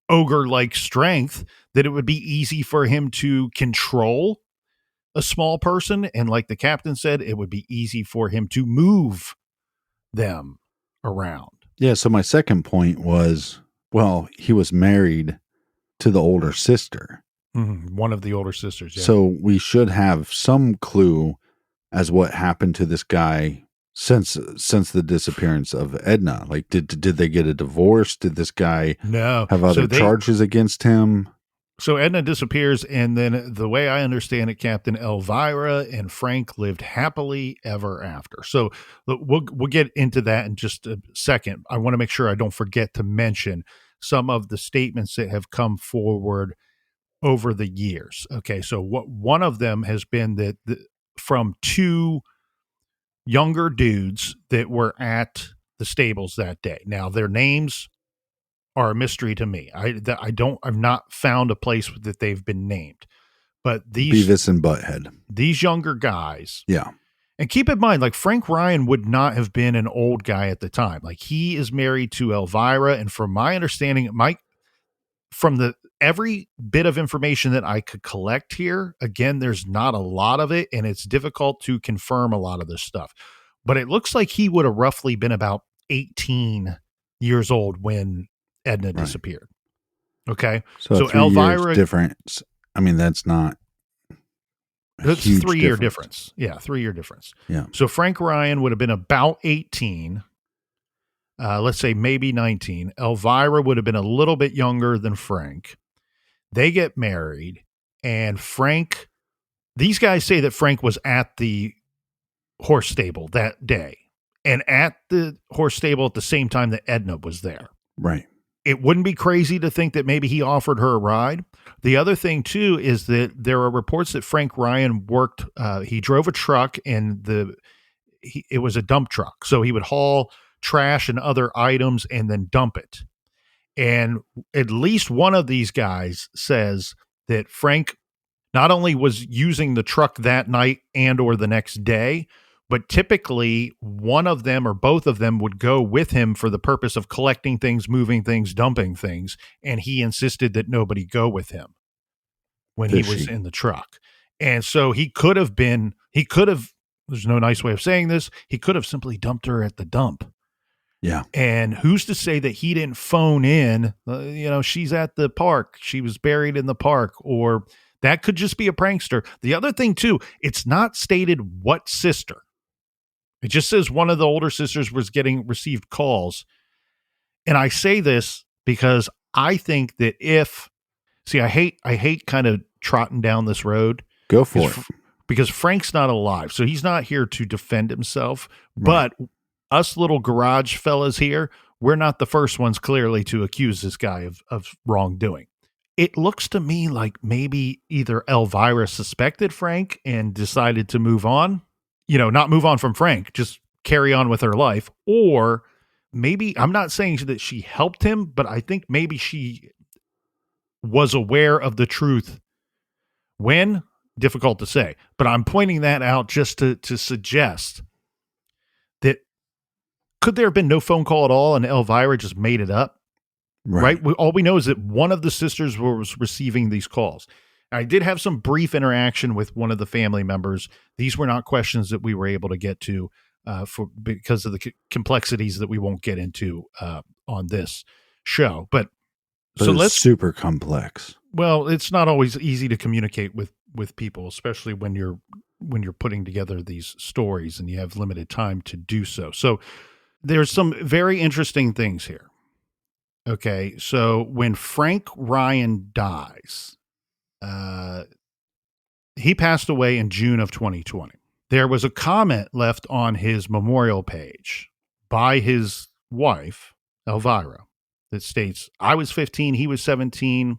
Speaker 6: ogre-like strength that it would be easy for him to control a small person. And like the captain said, it would be easy for him to move them around.
Speaker 5: Yeah. So my second point was, well, he was married to the older sister.
Speaker 6: Mm-hmm. One of the older sisters. Yeah.
Speaker 5: So we should have some clue as what happened to this guy since the disappearance of Edna. Like, did they get a divorce? Did this guy have other charges against him?
Speaker 6: So Edna disappears, and then the way I understand it, Captain, Elvira and Frank lived happily ever after. So we'll get into that in just a second. I want to make sure I don't forget to mention some of the statements that have come forward over the years. Okay, so one of them has been that from two younger dudes that were at the stables that day. Now, their names are a mystery to me. I've not found a place that they've been named. But these
Speaker 5: Beavis and Butthead,
Speaker 6: these younger guys.
Speaker 5: Yeah.
Speaker 6: And keep in mind, like, Frank Ryan would not have been an old guy at the time. Like, he is married to Elvira, and from my understanding, from every bit of information that I could collect here, again, there's not a lot of it, and it's difficult to confirm a lot of this stuff. But it looks like he would have roughly been about 18 years old when Edna disappeared. Okay.
Speaker 5: So Elvira difference. I mean, that's not
Speaker 6: that's 3-year difference. Yeah, 3-year difference.
Speaker 5: Yeah.
Speaker 6: So Frank Ryan would have been about 18. Let's say maybe 19. Elvira would have been a little bit younger than Frank. They get married, and these guys say that Frank was at the horse stable that day, and at the horse stable at the same time that Edna was there.
Speaker 5: Right.
Speaker 6: It wouldn't be crazy to think that maybe he offered her a ride. The other thing, too, is that there are reports that Frank Ryan worked, he drove a truck, and it was a dump truck. So he would haul trash and other items and then dump it. And at least one of these guys says that Frank not only was using the truck that night and or the next day, but typically one of them or both of them would go with him for the purpose of collecting things, moving things, dumping things. And he insisted that nobody go with him when he was in the truck. And so there's no nice way of saying this, he could have simply dumped her at the dump.
Speaker 5: Yeah.
Speaker 6: And who's to say that he didn't phone in, she's at the park, she was buried in the park, or that could just be a prankster. The other thing, too, it's not stated what sister. It just says one of the older sisters was received calls. And I say this because I think that I hate kind of trotting down this road.
Speaker 5: Go for it.
Speaker 6: Because Frank's not alive. So he's not here to defend himself. Right. But us little garage fellas here, we're not the first ones clearly to accuse this guy of wrongdoing. It looks to me like maybe either Elvira suspected Frank and decided to move on. Not move on from Frank, just carry on with her life. Or maybe, I'm not saying that she helped him, but I think maybe she was aware of the truth. When? Difficult to say. But I'm pointing that out just to suggest that could there have been no phone call at all and Elvira just made it up? Right? All we know is that one of the sisters was receiving these calls. I did have some brief interaction with one of the family members. These were not questions that we were able to get to because of the complexities that we won't get into on this show. But so
Speaker 5: it's super complex.
Speaker 6: Well, it's not always easy to communicate with people, especially when you're putting together these stories and you have limited time to do so. So there's some very interesting things here. Okay, so when Frank Ryan dies, he passed away in June of 2020. There was a comment left on his memorial page by his wife, Elvira, that states, "I was 15, he was 17.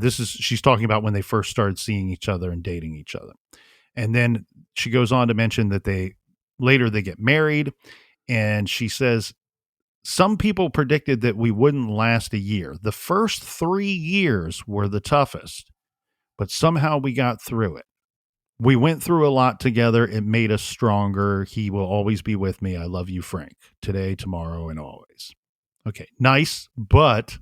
Speaker 6: She's talking about when they first started seeing each other and dating each other. And then she goes on to mention that they get married, and she says, some people predicted that we wouldn't last a year. The first 3 years were the toughest, but somehow we got through it. We went through a lot together. It made us stronger. He will always be with me. I love you, Frank. Today, tomorrow, and always. Okay, nice, but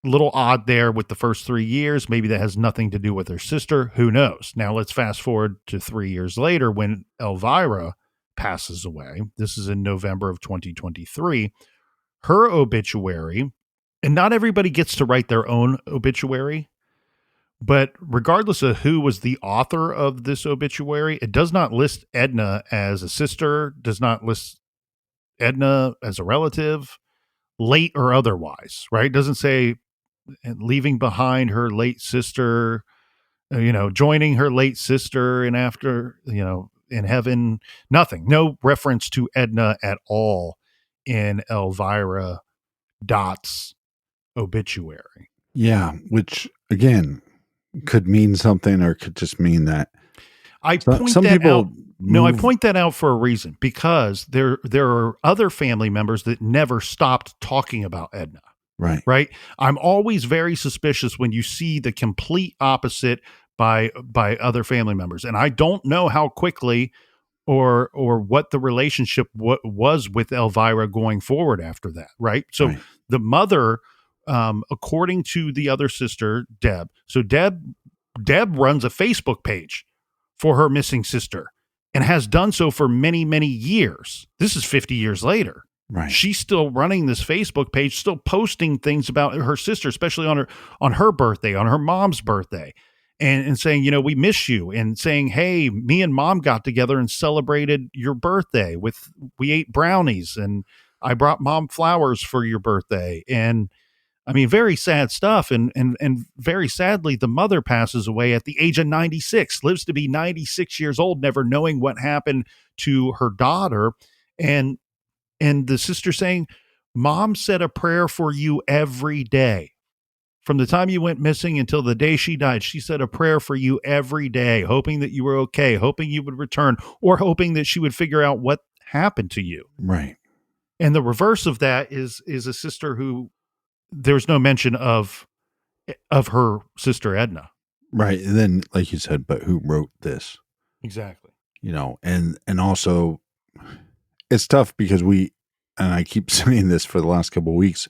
Speaker 6: a little odd there with the first 3 years. Maybe that has nothing to do with her sister. Who knows? Now let's fast forward to 3 years later when Elvira passes away. This is in November of 2023. Her obituary, and not everybody gets to write their own obituary, but regardless of who was the author of this obituary, it does not list Edna as a sister, does not list Edna as a relative, late or otherwise, right? It doesn't say leaving behind her late sister, joining her late sister and after, in heaven, nothing. No reference to Edna at all in Elvira Dott's obituary.
Speaker 5: Yeah, which again could mean something or could just mean that
Speaker 6: I point that out for a reason, because there are other family members that never stopped talking about Edna. Right. I'm always very suspicious when you see the complete opposite by other family members. And I don't know how quickly or what the relationship was with Elvira going forward after that. Right. So the mother, according to the other sister, Deb. So Deb runs a Facebook page for her missing sister and has done so for many, many years. This is 50 years later.
Speaker 5: Right.
Speaker 6: She's still running this Facebook page, still posting things about her sister, especially on her birthday, on her mom's birthday, and saying, we miss you, and saying, hey, me and mom got together and celebrated your birthday we ate brownies and I brought mom flowers for your birthday. And I mean, very sad stuff. And very sadly, the mother passes away at the age of 96, lives to be 96 years old, never knowing what happened to her daughter. And the sister saying, mom said a prayer for you every day. From the time you went missing until the day she died, she said a prayer for you every day, hoping that you were okay, hoping you would return, or hoping that she would figure out what happened to you.
Speaker 5: Right.
Speaker 6: And the reverse of that is a sister who there's no mention of her sister Edna.
Speaker 5: Right. And then, like you said, but who wrote this?
Speaker 6: Exactly.
Speaker 5: And also it's tough because and I keep saying this for the last couple of weeks,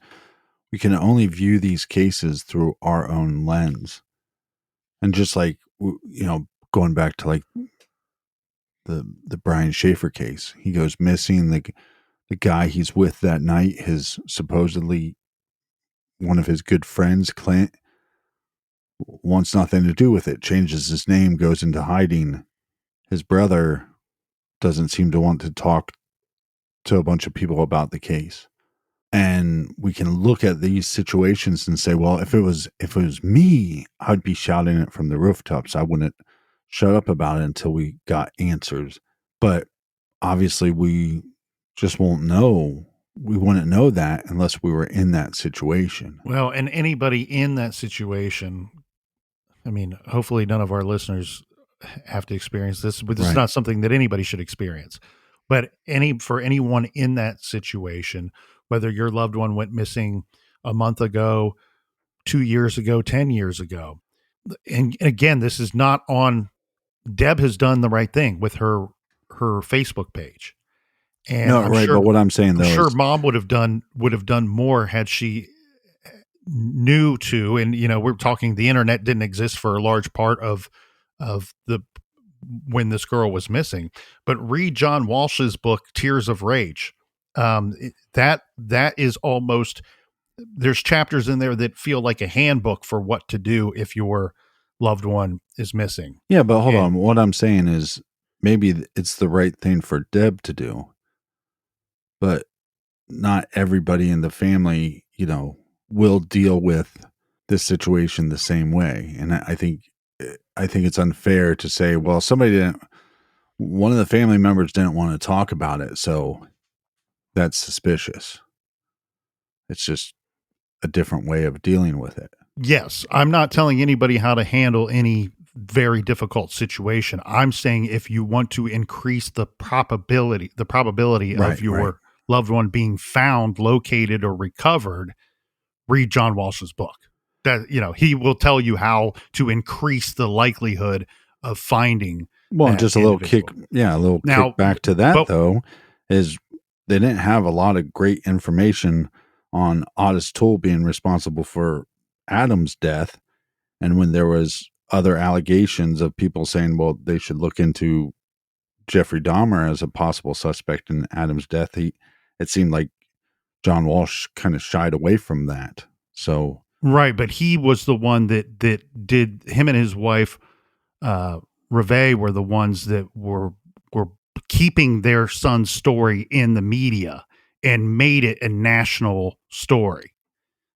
Speaker 5: we can only view these cases through our own lens. And just like, going back to like the Brian Schaefer case, he goes missing. The guy he's with that night, his supposedly one of his good friends, Clint, wants nothing to do with it, changes his name, goes into hiding. His brother doesn't seem to want to talk to a bunch of people about the case. And we can look at these situations and say, well, if it was me, I'd be shouting it from the rooftops. I wouldn't shut up about it until we got answers. But obviously we just won't know. We wouldn't know that unless we were in that situation.
Speaker 6: Well, and anybody in that situation, I mean, hopefully none of our listeners have to experience this, but this is not something that anybody should experience. But for anyone in that situation, whether your loved one went missing a month ago, 2 years ago, 10 years ago, and again, this is not on. Deb has done the right thing with her Facebook page. And
Speaker 5: no, right. But what I'm saying though,
Speaker 6: I'm sure mom would have done more had she knew to. And we're talking, the internet didn't exist for a large part of when this girl was missing. But read John Walsh's book, Tears of Rage. That is almost, there's chapters in there that feel like a handbook for what to do if your loved one is missing.
Speaker 5: Yeah, but hold on. What I'm saying is maybe it's the right thing for Deb to do, but not everybody in the family, will deal with this situation the same way. And I think it's unfair to say, well, one of the family members didn't want to talk about it, so that's suspicious. It's just a different way of dealing with it.
Speaker 6: Yes, I'm not telling anybody how to handle any very difficult situation. I'm saying if you want to increase the probability of your loved one being found, located, or recovered, read John Walsh's book. That, he will tell you how to increase the likelihood of finding.
Speaker 5: Well, just a little kick back to that, though, is they didn't have a lot of great information on Otis Toole being responsible for Adam's death. And when there was other allegations of people saying, well, they should look into Jeffrey Dahmer as a possible suspect in Adam's death, it seemed like John Walsh kind of shied away from that. So
Speaker 6: right, but he was the one that did. Him and his wife, Reve, were the ones that were keeping their son's story in the media and made it a national story.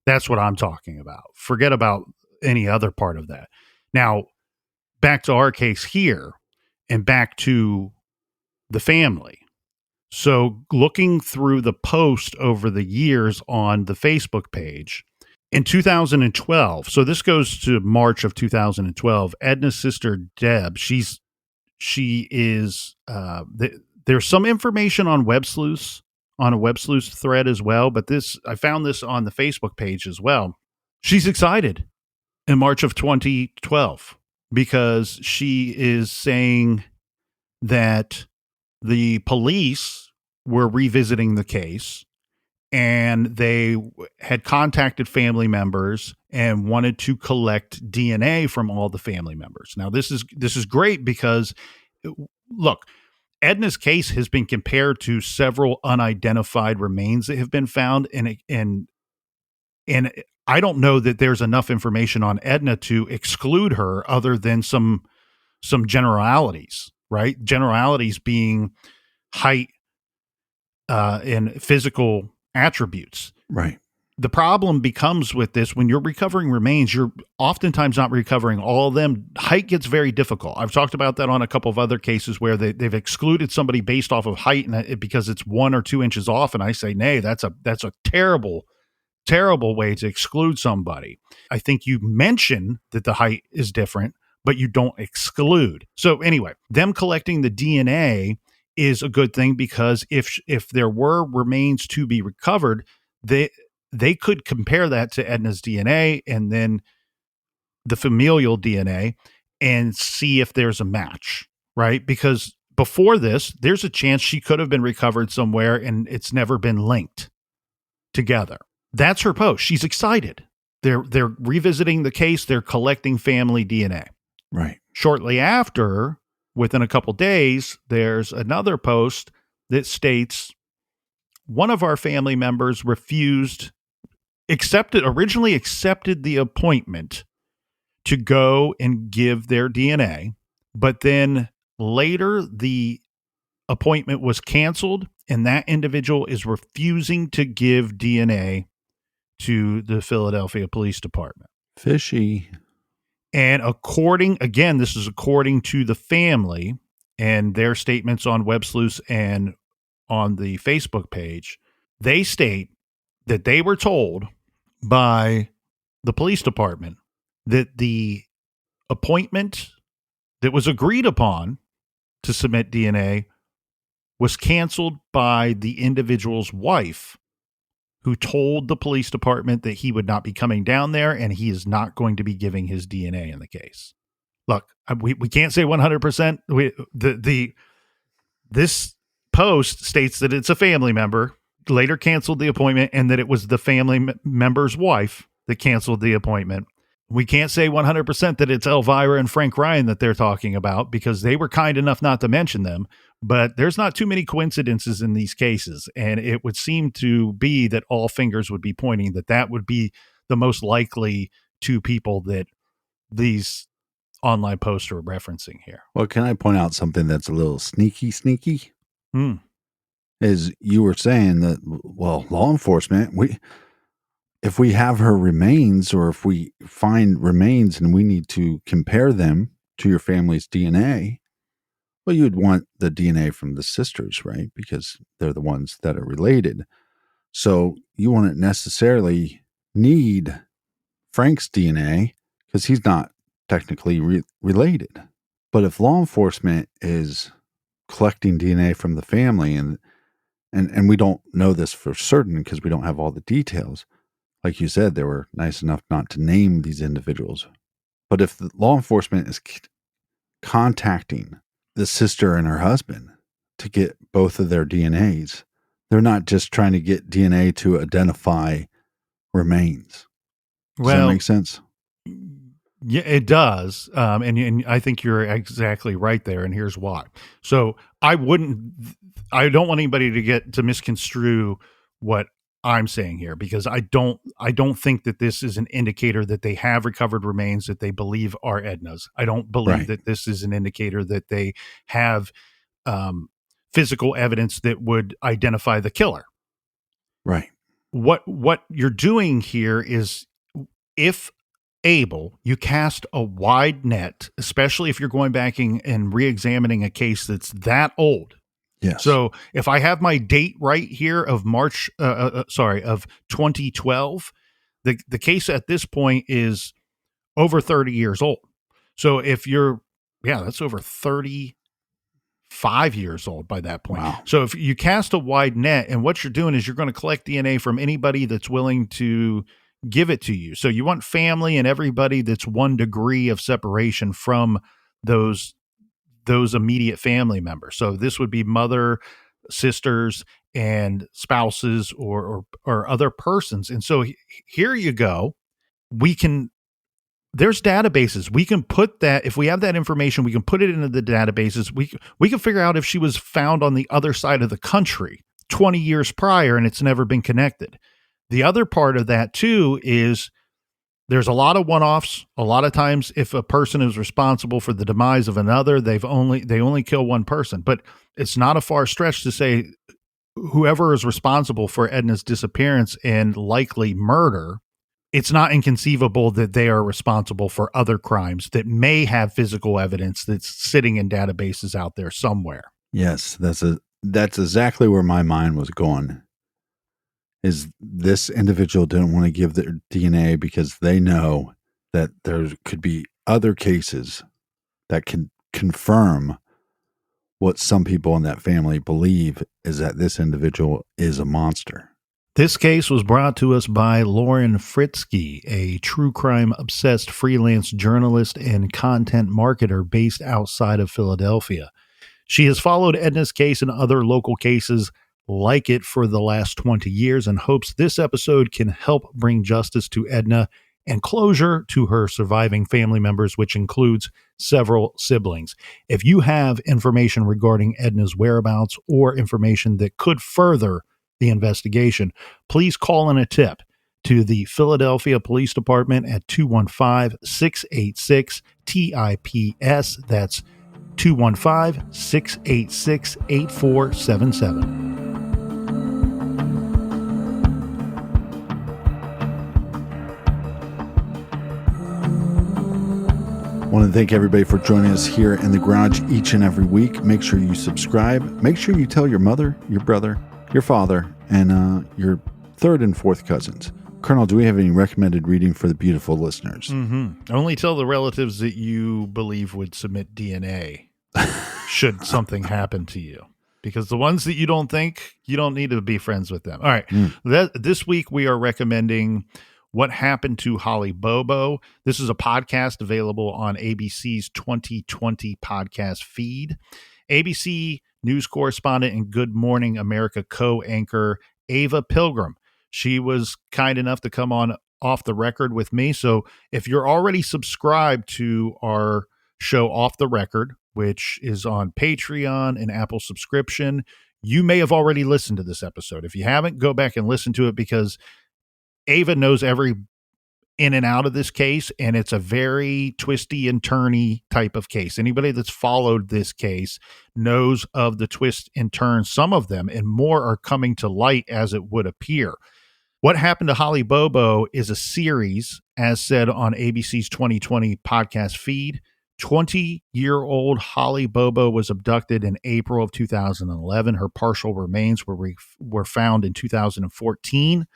Speaker 6: That's what I'm talking about. Forget about any other part of that. Now, back to our case here and back to the family. So looking through the post over the years on the Facebook page, in 2012, so this goes to March of 2012, Edna's sister, Deb, there's some information on Web Sleuth, on a Web Sleuth thread as well, but I found this on the Facebook page as well. She's excited in March of 2012 because she is saying that the police were revisiting the case and they had contacted family members and wanted to collect DNA from all the family members. Now, this is great because, look, Edna's case has been compared to several unidentified remains that have been found, and I don't know that there's enough information on Edna to exclude her other than some generalities, right? Generalities being height and physical attributes.
Speaker 5: Right.
Speaker 6: The problem becomes with this, when you're recovering remains, you're oftentimes not recovering all of them. Height gets very difficult. I've talked about that on a couple of other cases where they've excluded somebody based off of height because it's 1 or 2 inches off. And I say, nay, that's a terrible, terrible way to exclude somebody. I think you mention that the height is different, but you don't exclude. So anyway, them collecting the DNA is a good thing because if there were remains to be recovered, they could compare that to Edna's DNA and then the familial DNA and see if there's a match, right? Because before this, there's a chance she could have been recovered somewhere and it's never been linked together. That's her post. She's excited. They're revisiting the case. They're collecting family DNA.
Speaker 5: Right.
Speaker 6: Shortly after, within a couple days, there's another post that states one of our family members originally accepted the appointment to go and give their DNA, but then later the appointment was canceled and that individual is refusing to give DNA to the Philadelphia Police Department.
Speaker 5: Fishy.
Speaker 6: And this is according to the family and their statements on Web Sleuth and on the Facebook page, they state that they were told by the police department that the appointment that was agreed upon to submit DNA was canceled by the individual's wife, who told the police department that he would not be coming down there and he is not going to be giving his DNA in the case. Look, we can't say 100%. This post states that it's a family member, later canceled the appointment, and that it was the family member's wife that canceled the appointment. We can't say 100% that it's Elvira and Frank Ryan that they're talking about because they were kind enough not to mention them, but there's not too many coincidences in these cases. And it would seem to be that all fingers would be pointing that would be the most likely two people that these online posts are referencing here.
Speaker 5: Well, can I point out something that's a little sneaky? Is you were saying that, well, law enforcement, if we have her remains or if we find remains and we need to compare them to your family's DNA, well, you'd want the DNA from the sisters, right? Because they're the ones that are related. So you wouldn't necessarily need Frank's DNA because he's not technically related. But if law enforcement is collecting DNA from the family, and we don't know this for certain because we don't have all the details, like you said, they were nice enough not to name these individuals. But if the law enforcement is contacting the sister and her husband to get both of their DNAs, they're not just trying to get DNA to identify remains. Does that make sense?
Speaker 6: Yeah, it does. And I think you're exactly right there. And here's why. So I don't want anybody to misconstrue what I'm saying here, because I don't think that this is an indicator that they have recovered remains that they believe are Edna's. I don't believe that this is an indicator that they have physical evidence that would identify the killer.
Speaker 5: Right.
Speaker 6: What you're doing here is, if able, you cast a wide net, especially if you're going back and re-examining a case that's that old.
Speaker 5: Yes.
Speaker 6: So if I have my date right here of of 2012, the case at this point is over 30 years old. So if that's over 35 years old by that point.
Speaker 5: Wow.
Speaker 6: So if you cast a wide net, and what you're doing is you're going to collect DNA from anybody that's willing to give it to you. So you want family and everybody that's 1 degree of separation from those immediate family members. So this would be mother, sisters, and spouses or other persons. And so here you go. There's databases. We can put that, if we have that information, we can put it into the databases. We can figure out if she was found on the other side of the country 20 years prior and it's never been connected. The other part of that too is there's a lot of one-offs. A lot of times if a person is responsible for the demise of another, they only kill one person. But it's not a far stretch to say whoever is responsible for Edna's disappearance and likely murder, it's not inconceivable that they are responsible for other crimes that may have physical evidence that's sitting in databases out there somewhere.
Speaker 5: Yes, that's exactly where my mind was going. Is this individual didn't want to give their DNA because they know that there could be other cases that can confirm what some people in that family believe, is that this individual is a monster.
Speaker 6: This case was brought to us by Lauren Frisky, a true crime obsessed freelance journalist and content marketer based outside of Philadelphia. She has followed Edna's case and other local cases like it for the last 20 years and hopes this episode can help bring justice to Edna and closure to her surviving family members, which includes several siblings. If you have information regarding Edna's whereabouts or information that could further the investigation, please call in a tip to the Philadelphia Police Department at 215-686-TIPS. That's 215-686-8477.
Speaker 5: I want to thank everybody for joining us here in the garage each and every week. Make sure you subscribe. Make sure you tell your mother, your brother, your father, and your third and fourth cousins. Colonel, do we have any recommended reading for the beautiful listeners?
Speaker 6: Mm-hmm. Only tell the relatives that you believe would submit DNA should something happen to you. Because the ones that you don't think, you don't need to be friends with them. All right. This week we are recommending What Happened to Holly Bobo. This is a podcast available on ABC's 2020 podcast feed. ABC news correspondent and Good Morning America co-anchor Ava Pilgrim. She was kind enough to come on Off the Record with me. So if you're already subscribed to our show Off the Record, which is on Patreon and Apple subscription, you may have already listened to this episode. If you haven't, go back and listen to it, because Ava knows every in and out of this case, and it's a very twisty and turny type of case. Anybody that's followed this case knows of the twists and turns. Some of them and more are coming to light as it would appear. What Happened to Holly Bobo is a series, as said on ABC's 2020 podcast feed. 20-year-old Holly Bobo was abducted in April of 2011. Her partial remains were found in 2014.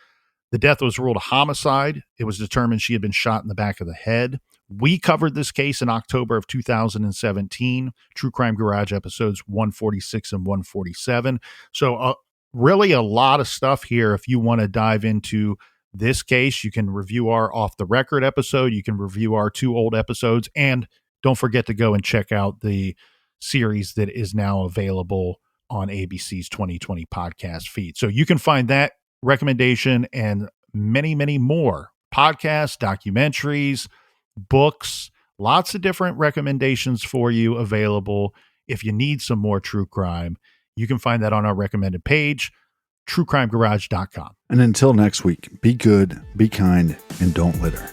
Speaker 6: The death was ruled a homicide. It was determined she had been shot in the back of the head. We covered this case in October of 2017, True Crime Garage episodes 146 and 147. So really a lot of stuff here. If you want to dive into this case, you can review our Off the Record episode. You can review our 2 old episodes. And don't forget to go and check out the series that is now available on ABC's 2020 podcast feed. So you can find that recommendation and many, many more podcasts, documentaries, books, lots of different recommendations for you available. If you need some more true crime, you can find that on our recommended page, truecrimegarage.com.
Speaker 5: And until next week, be good, be kind, and don't litter.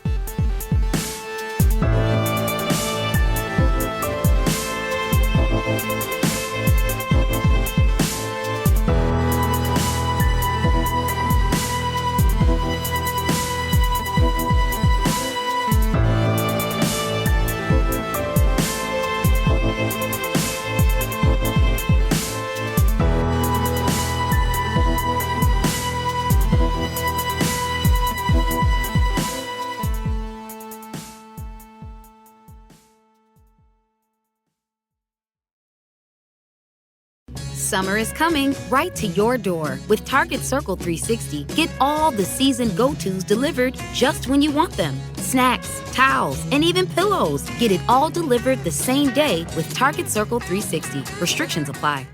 Speaker 1: Summer is coming right to your door. With Target Circle 360, get all the season go-tos delivered just when you want them. Snacks, towels, and even pillows. Get it all delivered the same day with Target Circle 360. Restrictions apply.